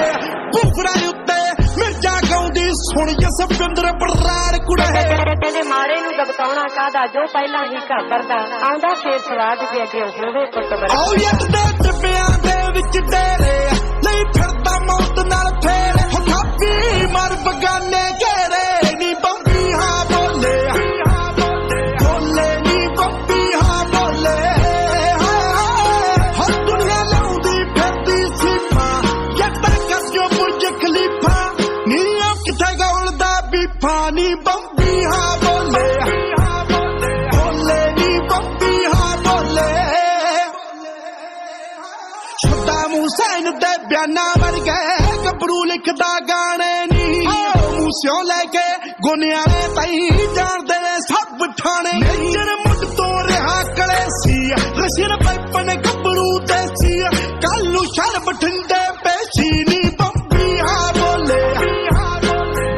ਭੁਖੜਾ ਉੱਤੇ ਮਿਰਜਾ ਗਾਉਂਦੀ ਸੁਣ ਜਸਵਿੰਦਰ ਬਰਾੜ ਕੁੜੇ ਕਹਿੰਦੇ ਮਾਰੇ ਨੂੰ ਦਬਕਾਉਣਾ ਕਾਹਦਾ ਜੋ ਪਹਿਲਾਂ ਹੀ ਘਬਰਦਾ ਆਉਂਦਾ ਫੇਰ ਸਵਾਦ ਦੇ ਅੱਗੇ ਹੋਵੇ ਕੁੱਟ ਆਓ ਯੱਟ ਦੇ ਟਿੱਬਿਆਂ ਦੇ ਵਿੱਚ ਡੇਰੇ ਨਹੀਂ ਫਿਰਦਾ ਮੌਤ ਨਾਲ ਫੇਰ ਹੱਥਾਪੀ ਮਰ ਬਗਾਨੇ ਘੇਰੇ ਨੀ ਬੰਬੀ ਹਾਂ ਬੋਲੇ ਬੋਲੇ ਨੀ ਬੰਬੀ ਹਾਂ ਬੋਲੇ ਹਰ ਦੁਨੀਆ ਲਾਉਂਦੀ ਫਿਰਦੀ ਸੀਮਾ ਯੱਟਾਂ ਕੱਜੋ ਬੁਰਜ ਖਲੀਫਾ ਨੀ ਉਹ ਕਿੱਥੇ ਗੌਲਦਾ ਬੀਫਾ ਨੀ ਬੰਬੀ ਹਾਂ ਬੋਲੇ ਬੋਲੇ ਨੀ ਬੰਬੀ ਹਾਂ ਬੋਲੇ ਹੁਸੈਨ ਦੇ ਬਿਆਨਾਂ ਵਰਗੇ ਗੱਭਰੂ ਲਿਖਦਾ ਗਾਣੇ ਨੀ ਮੂਸਿਓਂ ਲੈ ਕੇ ਗੁਨਿਆਰੇ ਤਾਈ ਜਾਣਦੇ ਨੇ ਸਭ ਠਾਣੇ ਨੇਜਰ ਮੁੱਢ ਤੋਂ ਰਿਹਾ ਕਲੇ ਸੀ ਰਸ਼ੀਨ ਪੈਪਨ ਗੱਭਰੂ ਦੇ ਸੀ ਕੱਲੂ ਸ਼ਰ ਬਠਿੰਡੇ ਪੇਸ਼ੀ ਨੀ ਬੰਬੀ ਹਾਂ ਬੋਲੇ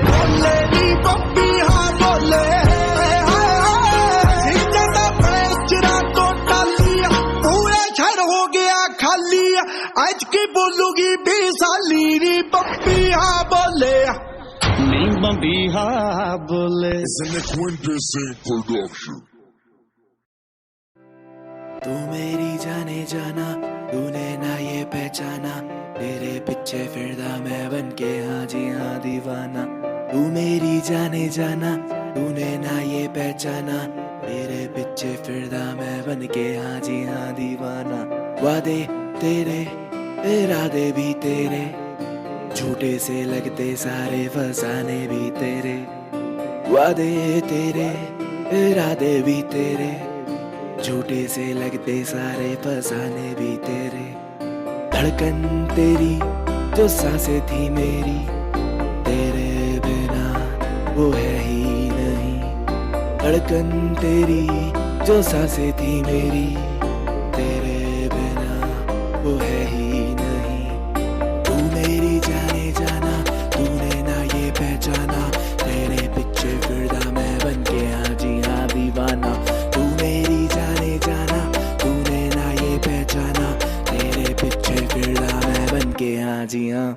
ਬੋਲੇ ਨੀ ਬੰਬੀ ਹਾਂ ਬੋਲੇ ਸਿੰਜਾਂ ਦਾ ਬੜੇ ਚਿਰਾਂ ਤੋਂ ਟਾਲੀ ਪੂਰੇ ਸ਼ਹਿਰ ਹੋ ਗਿਆ ਖਾਲੀ आज की बोलूगी 20 साली नी बम्बी हाँ बोले नी बम्बी हाँ बोले तू मेरी जाने जाना तूने ना ये पहचाना तेरे पीछे फिरदा मैं बन के हाँ जी हाँ दीवाना तू मेरी जाने जाना तूने ना ये पहचाना तेरे पीछे फिरदा मैं बन के हाँ जी हाँ दीवाना वादे तेरे इरादे भी तेरे झूठे से लगते सारे फसाने भी तेरे वादे तेरे इरादे भी तेरे झूठे से लगते सारे फसाने भी तेरे धड़कन तेरी जो सांसें थी मेरी तेरे बिना वो है ही नहीं धड़कन तेरी जो सांसें थी मेरी तेरे बिना वो है ही जाने जाना तूने ना ये पहचाना तेरे पीछे फिरदा मैं बन के हाँ जी हाँ दीवाना तू मेरी जाने जाना तूने ना ये पहचाना तेरे पीछे फिरदा मैं बन के हाँ जी हाँ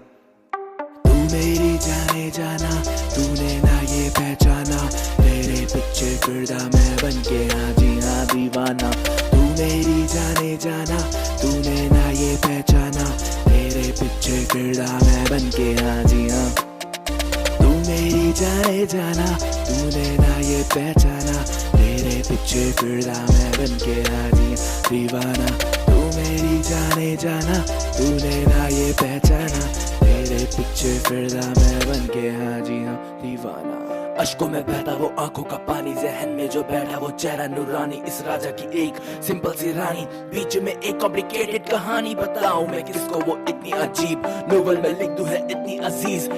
तू मेरी जाने जाना तूने ना ये पहचाना तेरे पीछे फिरदा मैं बन के हाँ जी हाँ दीवाना तू मेरी जाने जाना तूने ना ये पहचाना तेरे पीछे फिरदा मैं बन के हाँ जी हाँ तू मेरी जाने जाना तूने ना ये पहचाना तेरे पीछे फिरदा मैं बन के हाँ जी दीवाना तू मेरी जाने जाना तूने ना ये पहचाना तेरे पीछे फिरदा मैं बन के हाँ जी हाँ दीवाना अश्कों में बहता वो आंखों का पानी, जहन में जो बैठा वो चेहरा नूरानी, इस राजा की एक सिंपल सी रानी, बीच में एक कॉम्प्लिकेटेड कहानी। बताऊं मैं किसको वो इतनी अजीब, नोवेल में लिख दूं है इतनी अजीज।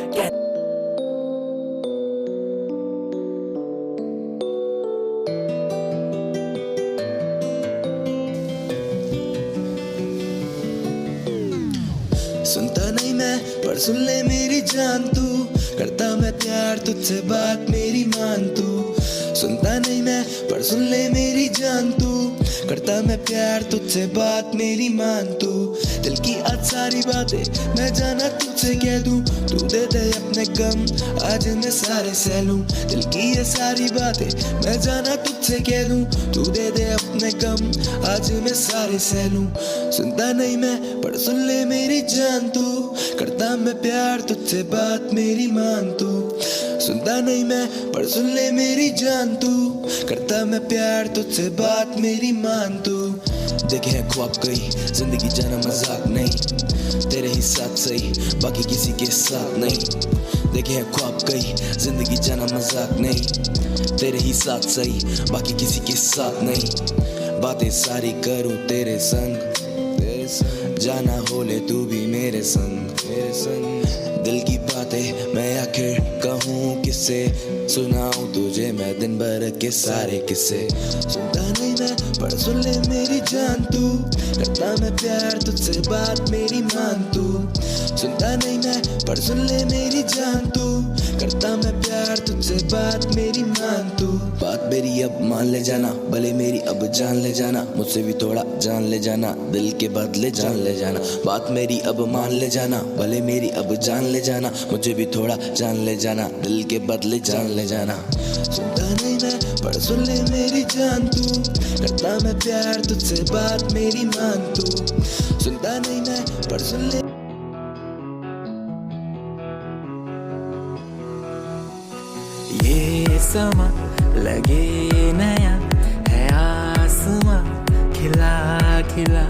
सुनता नहीं मैं पर सुन ले मेरी जान तू, करता मैं प्यार तुझसे बात मेरी मान तू। सुनता नहीं मैं पर सुन ले मेरी जान तू, करता मैं प्यार तुझसे बात मेरी मान तू। दिल की आज सारी बातें मैं जाना तुझसे कह दूं, तू दे दे अपने गम आज मैं सारे सह लूं। दिल की ये सारी बातें मैं जाना तुझसे कह दूं, तू दे दे अपने गम आज मैं सारे सह लूं। सुनता नहीं मैं पर सुन ले मेरी जान तू, करता मैं प्यार तुझसे बात मेरी मान तू। सुनता नहीं मैं पर सुन ले मेरी जान तू, करता मैं प्यार तुझसे बात मेरी मान तू। देखे हैं ख्वाब कई, जिंदगी जाना मजाक नहीं, तेरे ही साथ सही बाकी किसी के साथ नहीं। देखे हैं ख्वाब कई, जिंदगी जाना मजाक नहीं, तेरे ही साथ सही बाकी किसी के साथ नहीं। बातें सारी करूं तेरे संग, जाना हो ले तू भी मेरे संग, मेरे संग। दिल की बातें मैं आखिर कहूँ किससे, सुनाऊं तुझे मैं दिन भर के सारे किस्से। सुनता नहीं मैं पर सुन ले मेरी जान तू, करता मैं प्यार तुझसे बात मेरी मान तू। सुनता नहीं मैं पर सुन ले मेरी जान तू, करता मैं प्यार तुझसे बात मेरी मान तू। बात मेरी अब मान ले जाना, भले मेरी अब जान ले जाना, मुझसे भी थोड़ा जान ले जाना, दिल के बदले जान ले जाना। बात मेरी अब मान ले जाना, भले मेरी अब जान ले जाना, मुझे भी थोड़ा जान ले जाना, दिल के बदले जान ले जाना। सुनता नहीं मैं पर सुन ले मेरी जान तू, करता मैं प्यार तुझसे बात मेरी मान तू। सुनता नहीं मैं पर सुन ले। ये समा लगे नया है आसमां, खिला खिला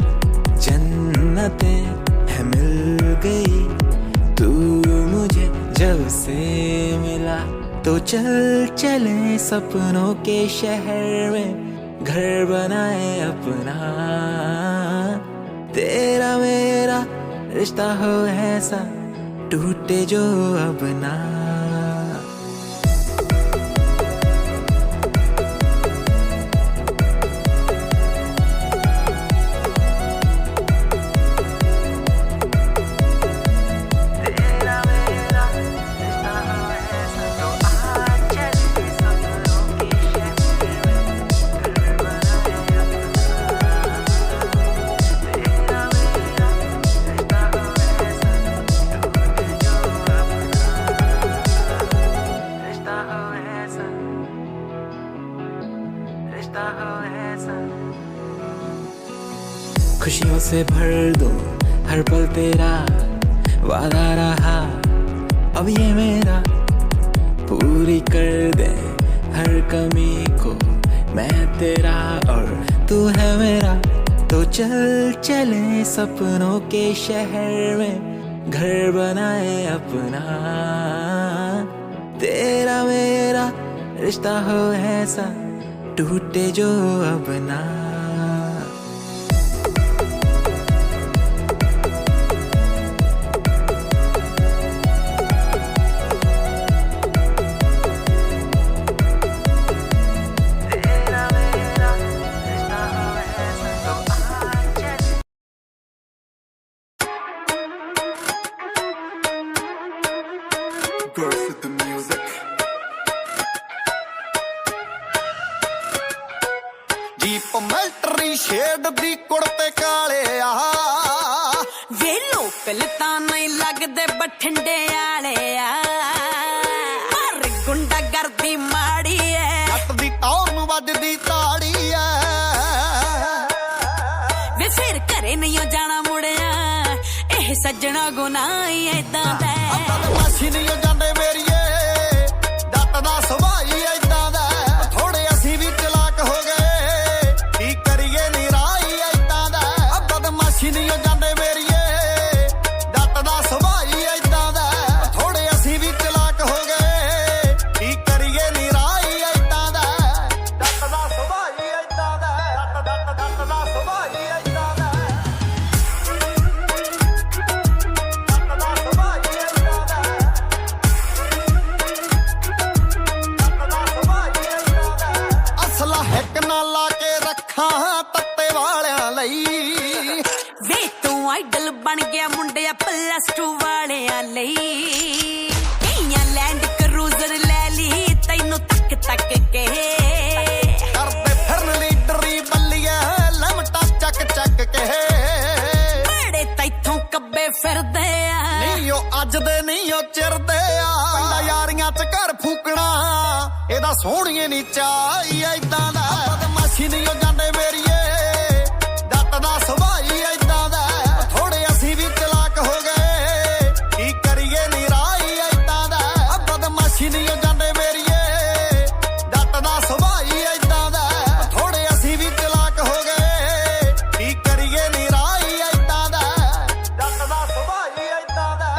जन्नतें है मिल गई। तू मुझे जब से मिला तो चल चले सपनों के शहर में, घर बनाए अपना। तेरा मेरा रिश्ता हो ऐसा, टूटे जो अब ना। खुशियों से भर दो हर पल तेरा वादा रहा, अब ये मेरा पूरी कर दे हर कमी को। मैं तेरा और तू है मेरा, तो चल चले सपनों के शहर में, घर बनाए अपना। तेरा मेरा रिश्ता हो ऐसा, टूटे जो अब ना। जीप मिल्ट्री शेड दी कुड़ते काले आ, वे लोकल तां नहीं लगदे बठिंडे आले आ। पर गुंडा गर्दी माड़ी है, हट दी टौर वजदी ताड़ी है। वे फिर घरे नहीं जाना मुड़िया, एह सज्जना गुनाह ही ऐदां दा। बदमाशी नहीं जांदे मेरीए, डट दा सुभाई ऐदां दा। थोड़े असीं भी चलाक हो गए, की करिए निराई ऐदां दा। बदमाशी नहीं जांदे मेरीए, डट दा सुभाई ऐदां दा। थोड़े असीं भी चलाक हो गए, की करिए बन गया मुंडिया +2 वालियां लई कईयां लैंड क्रूजर ले ली तैनू तक तक के करदे फिरन लीडरी बल्लिया लमटा चक चक के बड़े तैथों कब्बे फिरदे आ नहीं ओ अज दे नहीं ओ चिरदे आ पिंडा यारियां च घर फूकना एदा सोहणीए नी चाही ऐदां दा बदमाशी नहीं ओ जांदे मेरीए जट दा सुभाई ऐदां दा थोड़े असीं भी चलाक हो गए की करिए नी राही ऐदां दा बदमाशी नहीं ओ जांदे मेरीए जट दा सुभाई ऐदां दा थोड़े असीं भी चलाक हो गए की करिए नी राही ऐदां दा जट दा सुभाई ऐदां दा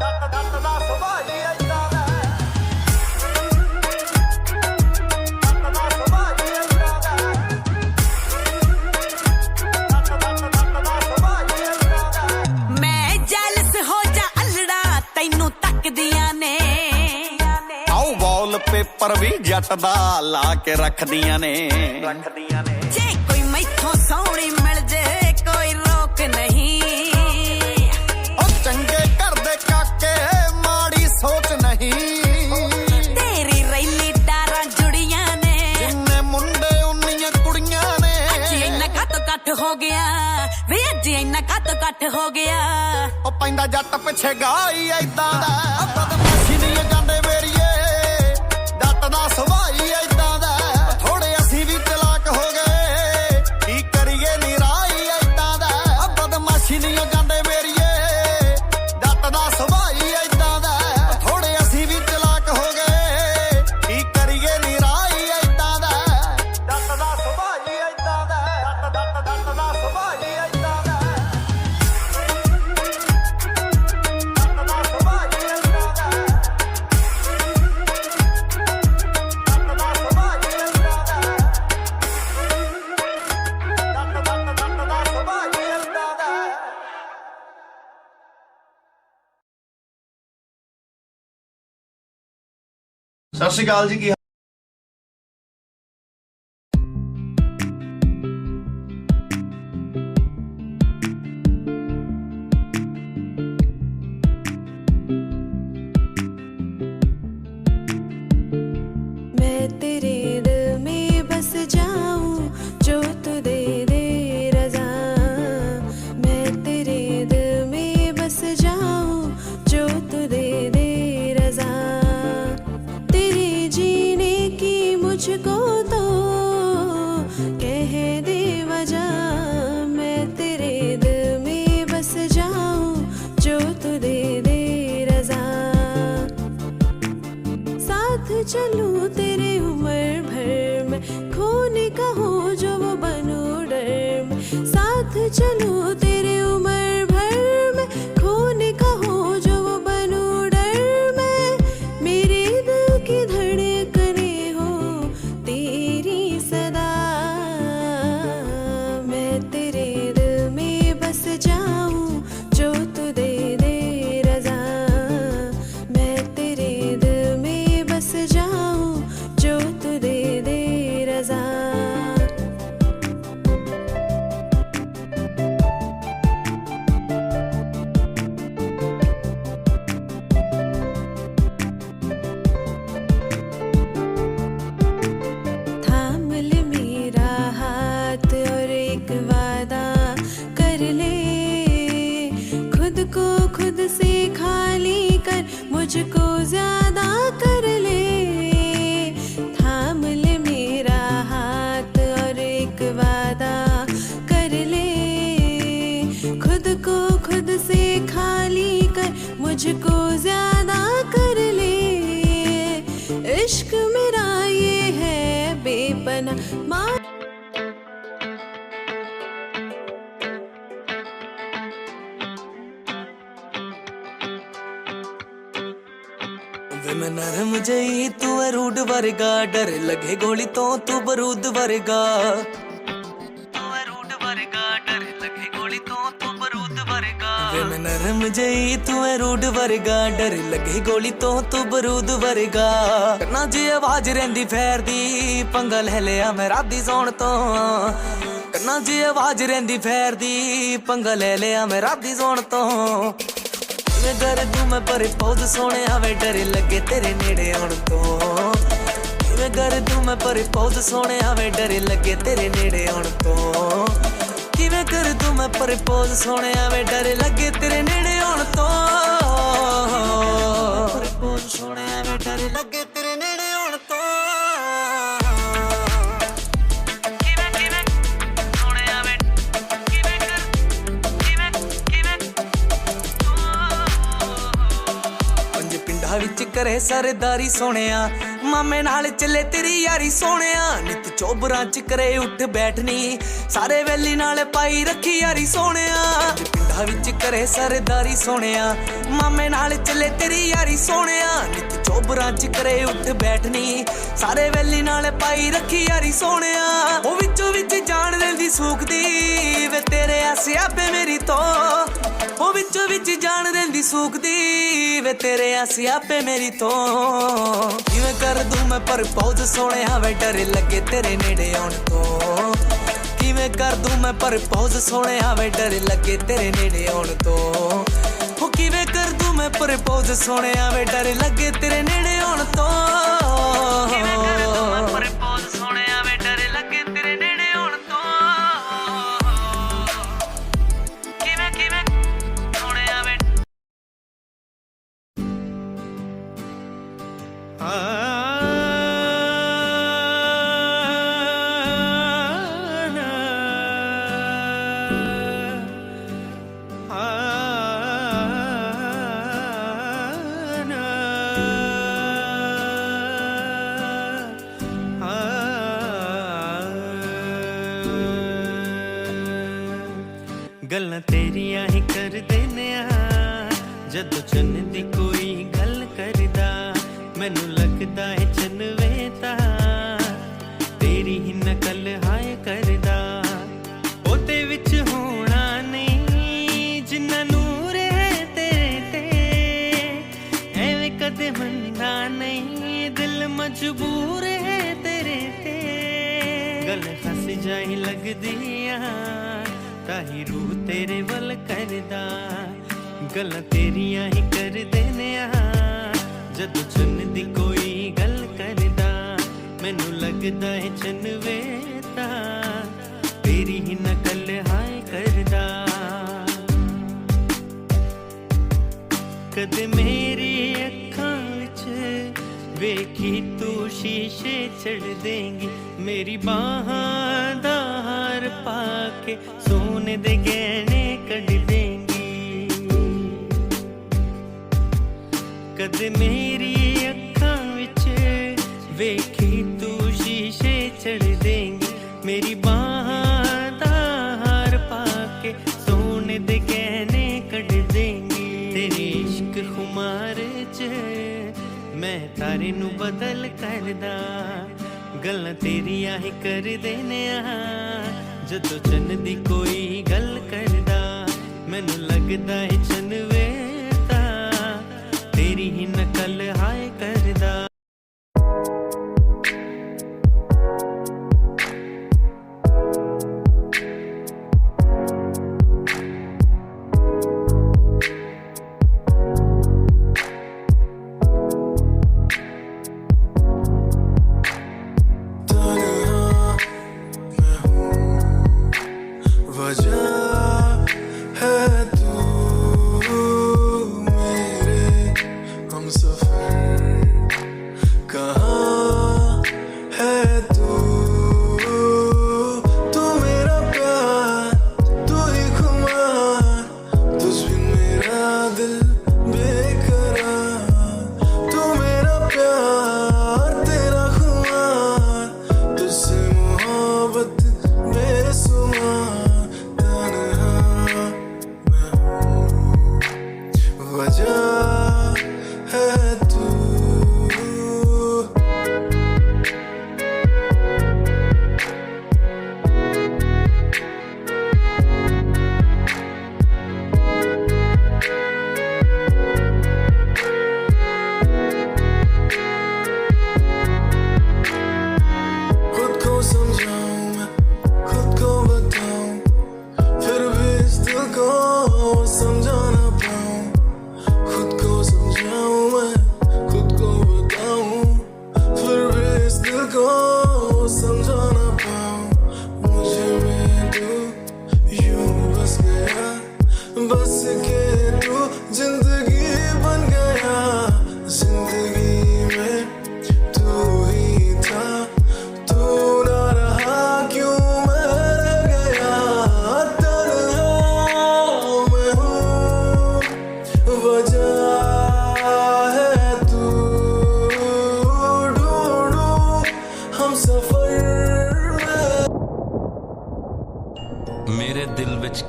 जट दा सुभाई ऐदां दा मैं जेलस हो जा अल्लड़ा तैनू तकदियां ने आओ वॉलपेपर भी जट दा ला के रखदियां ने जे कोई मैथों सोहणी मिल जे कोई रोक नहीं ओ चंगे घर दे काके माड़ी सोच नहीं तेरी रैली डारा जुड़ियां ने जिन्ने मुंडे उन्नियां कुड़ियां ने अज इन्ना कट हो गया वे अज इन्ना कट हो गया ओ पैंदा जट पिछे गाई ऐदां दा बदमाशी नहीं जांदे मेरीए जट दा सुभाई ऐदां दा थोड़े असीं भी चलाक हो गए की करिए नी राही ऐदां दा बदमाशी नहीं जांदे मेरीए जट दा सुभाई ऐदां दा थोड़े असीं भी चलाक हो गए की करिए नी राही ऐदां दा जट दा सुभाई ऐदां दा जट दा सुभाई ऐदां दा ਸਤਿ ਸ਼੍ਰੀ ਅਕਾਲ ਜੀ ਕੀ मैं तेरे दिल में बस जाऊं जो तू दे दे रज़ा मैं तेरे दिल में बस जाऊं जो तू दे दे रज़ा तेरे जीने की मुझको तो कह दे वजह मैं तेरे दिल में बस जाऊं जो तू दे दे रज़ा साथ चलूं तेरे उम्र भर में खोने का हो जो वो बनूं डर में साथ चलूं तेरे उम्र भर में खोने का हो जो वो बनूं डर में मेरे दिल की धड़कने हो तेरी सदा मैं तेरे दिल में बस जाऊं जो तू दे दे रज़ा मैं तेरे दिल में बस जाऊं जो तू दे दे रज़ा थाम ले मेरा हाथ और एक वादा कर ले खुद को खुद से खाली कर मुझको ज्यादा कर ले थाम ले मेरा हाथ और एक वादा कर ले खुद को खुद से खाली कर मुझको ज्यादा कर ले इश्क मेरा ये है बेपना माँ वे मैं नरम जई तू है रूड वर्गा डर लगे गोली तो तू बरूद वर्गा तू है रूड वर्गा डर लगे गोली तो तू बरूद वर्गा वे मैं नरम जई तू है रूड वर्गा डर लगे गोली तो तू बरूद वर्गा ना जी आवाज रहंदी फैर दी पंगा ले लिया मैं राती सौण तो ਕੰਨਾਂ 'ਚ ਆਵਾਜ਼ ਰਹਿੰਦੀ ਫੈਰ ਦੀ, ਪੰਗਾ ਲੈ ਲਿਆ ਮੈਂ ਰਾਤੀ ਸੌਣ ਤੋਂ। ਕਿਵੇਂ ਕਰ ਤੂੰ ਮੈਂ ਪ੍ਰਪੋਜ਼ ਸੋਹਣਿਆ ਵੇ ਡਰ ਲੱਗੇ ਤੇਰੇ ਨੇੜੇ ਆਉਣ ਤੋਂ। ਕਿਵੇਂ ਕਰ ਤੂੰ ਮੈਂ ਪ੍ਰਪੋਜ਼ ਸੋਹਣਿਆ ਵੇ ਡਰ ਲੱਗੇ ਤੇਰੇ ਨੇੜੇ ਆਉਣ ਤੋਂ। ਕਿਵੇਂ ਕਰ ਤੂੰ ਮੈਂ ਪ੍ਰਪੋਜ਼ ਸੋਹਣਿਆ ਵੇ ਡਰ ਲੱਗੇ ਤੇਰੇ ਨੇੜੇ ਆਉਣ ਤੋਂ। ਪ੍ਰਪੋਜ਼ ਸੋਹਣਿਆ ਵੇ ਡਰ ਲੱਗੇ ਤੇਰੇ ਨੇੜੇ ਆਉਣ ਤੋਂ। ਵਿੱਚ ਕਰੇ ਸਰਦਾਰੀ ਸੋਹਣਿਆ, ਮਾਮੇ ਨਾਲ ਚੱਲੇ ਤੇਰੀ ਯਾਰੀ ਸੋਹਣਿਆ। ਨਿਤ ਚੋਬਰਾਂ ਚ ਕਰੇ ਉੱਠ ਬੈਠਣੀ, ਸਾਰੇ ਵੇਲੀ ਨਾਲ ਪਾਈ ਰੱਖੀ ਯਾਰੀ ਸੋਹਣਿਆ। ਪਿੰਡਾਂ ਵਿੱਚ ਕਰੇ ਸਰਦਾਰੀ ਸੋਹਣਿਆ, ਮਾਮੇ ਨਾਲ ਚੱਲੇ ਤੇਰੀ ਯਾਰੀ ਸੋਹਣਿਆ। ਨਿਤ ਚੋਬਰਾਂ ਚ ਕਰੇ ਉੱਠ ਬੈਠਣੀ, ਸਾਰੇ ਵੇਲੀ ਨਾਲ ਪਾਈ ਰੱਖੀ ਯਾਰੀ ਸੋਹਣਿਆ। ਉਹ ਵਿੱਚੋਂ ਵਿੱਚ ਜਾਣ ਲੈਂਦੀ ਸੂਖਦੀ ਵੇ ਤੇਰੇ ਆਸੇ ਆਪੇ ਮੇਰੀ ਤੋਂ। ਉਹ ਵਿੱਚੋਂ ਵਿੱਚ ਜਾਣ ਰਹਿੰਦੀ ਸੂਖਦੀ ਵੇ ਤੇਰੇ ਆਸੇ ਆਪੇ ਮੇਰੀ ਤੋਂ। ਕਿਵੇਂ ਕਰ ਦੂੰ ਮੈਂ ਪ੍ਰਪੋਜ਼ ਸੋਹਣਿਆ ਵੇ ਡਰ ਲੱਗੇ ਤੇਰੇ ਨੇੜੇ ਆਉਣ ਤੋਂ। ਕਿਵੇਂ ਕਰ ਦੂੰ ਮੈਂ ਪ੍ਰਪੋਜ਼ ਸੋਹਣਿਆ ਵੇ ਡਰ ਲੱਗੇ ਤੇਰੇ ਨੇੜੇ ਆਉਣ ਤੋਂ। ਹੋ ਕਿਵੇਂ ਕਰ ਦੂੰ ਮੈਂ ਪ੍ਰਪੋਜ਼ ਸੋਹਣਿਆ ਵੇ ਡਰ ਲੱਗੇ ਤੇਰੇ ਨੇੜੇ ਆਉਣ ਤੋਂ। ਕਿਵੇਂ ਕਰ ਦੂੰ ਮੈਂ ਪ੍ਰਪੋਜ਼ ਸੋਹਣਿਆ ਵੇ ਡਰ ਲੱਗੇ ਤੇਰੇ ਨੇੜੇ ਆਉਣ ਤੋਂ। ਕਿਵੇਂ ਕਿਵੇਂ ਗੱਲਾਂ ਤੇਰੀਆਂ ਹੀ ਕਰਦੇ ਨੇ ਜਦੋਂ ਚੰਨ ਦੀ ਕੋਈ ਗੱਲ ਕਰਦਾ। ਮੈਨੂੰ ਲੱਗਦਾ ਹੈ ਚੰਨਵੇ ਤਾਂ ਤੇਰੀ ਹੀ ਨਕਲ ਹਾਏ ਕਰਦਾ। ਉਹਦੇ ਵਿੱਚ ਹੋਣਾ ਨਹੀਂ ਜਿੰਨਾ ਨੂਰ ਹੈ ਤੇਰੇ ਤੇ। ਐਵੇਂ ਕਦੇ ਮੰਨਦਾ ਨਹੀਂ ਦਿਲ ਮਜਬੂਰ ਹੈ ਤੇਰੇ ਤੇ। ਗੱਲ ਹੱਸ ਜਾਈ ਲੱਗਦੀ ਆ ਤਾਹੀ ਰੂਹ ਤੇਰੇ ਵੱਲ ਕਰਦਾ। ਗੱਲਾਂ ਤੇਰੀਆਂ ਹੀ ਕਰਦੇ ਨੇ ਜਦੋਂ ਚੰਨ ਦੀ ਕੋਈ ਗੱਲ ਕਰਦਾ। ਮੈਨੂੰ ਲੱਗਦਾ ਹੈ ਚੰਨਵੇ ਤਾਂ ਤੇਰੀ ਹੀ ਨਕਲ ਹਾਏ ਕਰਦਾ। ਕਦੇ ਮੇਰੀ ਅੱਖਾਂ ਵਿੱਚ ਵੇਖੀ ਤੂੰ ਸ਼ੀਸ਼ੇ ਚੜ ਦੇਂਗੀ। ਮੇਰੀ ਬਾਹਾਂ ਦਾ ਹਾਰ ਪਾ ਕੇ ਸੋਨੇ ਦੇ ਗਹਿਣੇ ਕੱਢ ਦੇਂਗੀ। ਕਦੇ ਮੇਰੀ ਅੱਖਾਂ ਵਿੱਚ ਵੇਖੀ ਤੂੰ ਸ਼ੀਸ਼ੇ ਚੜ ਦੇਂਗੀ। ਮੇਰੀ ਬਾਹਾਂ ਦਾ ਹਾਰ ਪਾ ਕੇ ਸੋਨੇ ਦੇ ਗਹਿਣੇ ਕੱਢ ਦੇਂਗੀ। ਤੇਰੇ ਇਸ਼ਕ ਖੁਮਾਰ 'ਚ ਮੈਂ ਤਾਰੇ ਨੂੰ ਬਦਲ ਕਰਦਾ। ਗੱਲਾਂ ਤੇਰੀਆਂ ਹੀ ਕਰਦੇ ਨੇ ਜਦੋਂ ਚੰਨ ਦੀ ਕੋਈ ਗੱਲ ਕਰਦਾ। ਮੈਨੂੰ ਲੱਗਦਾ ਹੈ ਚੰਨਵੇ ਤਾਂ ਤੇਰੀ ਹੀ ਨਕਲ ਹਾਏ ਕਰਦਾ। है तू मेरे हम सफर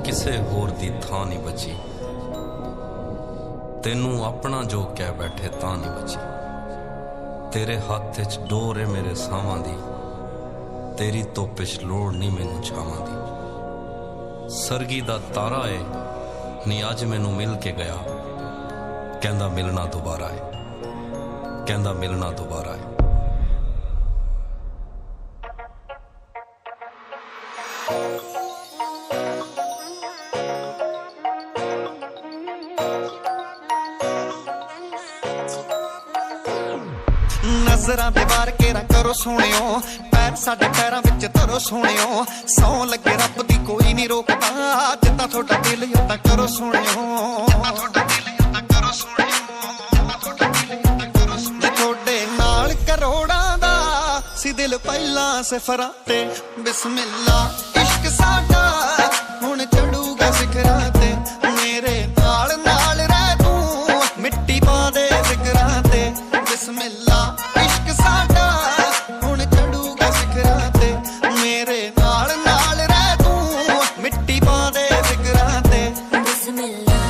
ਕਿਸੇ ਹੋਰ ਦੀ ਥਾਂ ਨਹੀਂ ਬਚੀ। ਤੈਨੂੰ ਆਪਣਾ ਜੋ ਕਹਿ ਬੈਠੇ ਤਾਂ ਨਹੀਂ ਬਚੀ। ਤੇਰੇ ਹੱਥ 'ਚ ਡੋਰ ਏ ਮੇਰੇ ਸਾਵਾਂ ਦੀ, ਤੇਰੀ ਧੁੱਪ 'ਚ ਲੋੜ ਨਹੀਂ ਮੈਨੂੰ ਛਾਵਾਂ ਦੀ। ਸਰਗੀ ਦਾ ਤਾਰਾ ਏ ਨੀ ਅੱਜ ਮੈਨੂੰ ਮਿਲ ਕੇ ਗਿਆ, ਕਹਿੰਦਾ ਮਿਲਣਾ ਦੁਬਾਰਾ ਏ, ਕਹਿੰਦਾ ਮਿਲਣਾ ਦੁਬਾਰਾ ਏ। नजरां दे वार केरा करो सोहणियो, पैर साडे पैरां विच धरो सोहणियो। सौ लगे रब दी कोई नहीं रोकदा, जिद्दां थोड़ा दिल उदां करो सोहणियो। जे थोड़े नाल करोड़ां दा सी दिल पहलां सिफरां ते, बिस्मिल्ला इश्क साडा हुण चढ़ूगा सिखरां ते। मेरे नाल नाल रह तू मिट्टी पा दे जिगरां ते, बिस्मिल्ला इश्क साडा हुण चढ़ूगा सिखरां ते। मेरे नाल नाल रह तू मिट्टी पा दे जिगरां ते, बिस्मिल्ला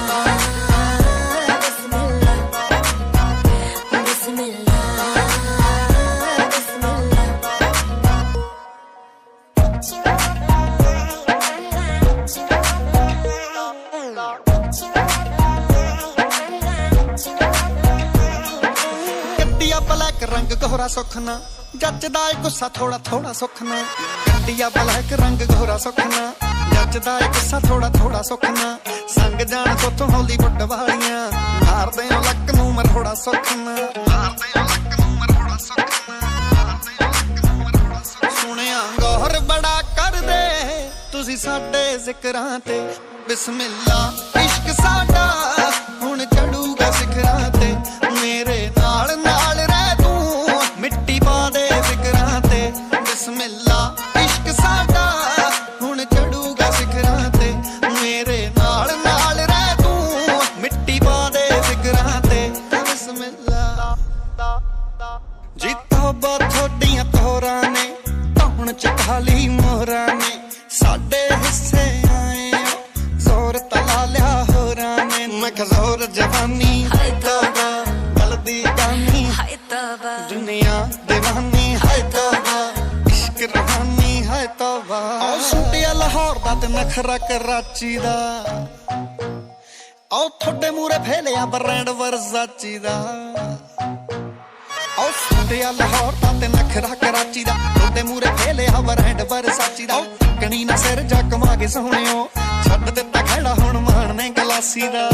बिस्मिल्ला बिस्मिल्ला ब्लैक रंग गोरा सुखना, जचदा है गुस्सा थोड़ा थोड़ा सुखना। गड्डिया ब्लैक रंग गोरा सुखना, जचदा है गुस्सा थोड़ा थोड़ा सुखना। संग जान तोथों हॉलीवुड वालियां, मारदे हो लक नूं मरोड़ा सुखना। सुनिया गौर बड़ा कर दे तुसी साडे जिकरां ते, बिस्मिल्ला इश्क साडा हुण चढ़ूगा सिखरां ते। मेरे नाल नाल रह तू मिट्टी पा दे जिगरां ते, बिस्मिल्ला इश्क साडा हुण चढ़ूगा सिखरां ते। मेरे नाल नाल रह तू मिट्टी पा दे जिगरां ते, बिस्मिल्ला। जी तौबा थोड़ियां तोरां ने धौण च काली मोहरां ने, साडे हिस्से आए जोर तला लिया होरां ने। मैं जोर जवानी है तौबा गलदी गानी है तौबा, दुनिया दीवानी है तौबा, इश्क रूहानी है तौबा। ओ सुटिया लाहौर दा ते नखरा कराची दा, ओ थोड़े मूरे फेलिया ब्रांड वर्साची दा। ओ सुटिया लाहौर दा ते नखरा कराची दा, थोड़े मूरे फेलिया ब्रांड वर्साची दा। कणी ना सिर जा कमा के सोहणियो, छड्ड दित्ता खड़ा हुण मारने गलासी दा।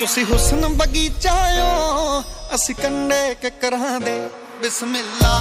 तुसी हुस्न बगीचा आयो, असी कंडे के करां दे, बिस्मिल्ला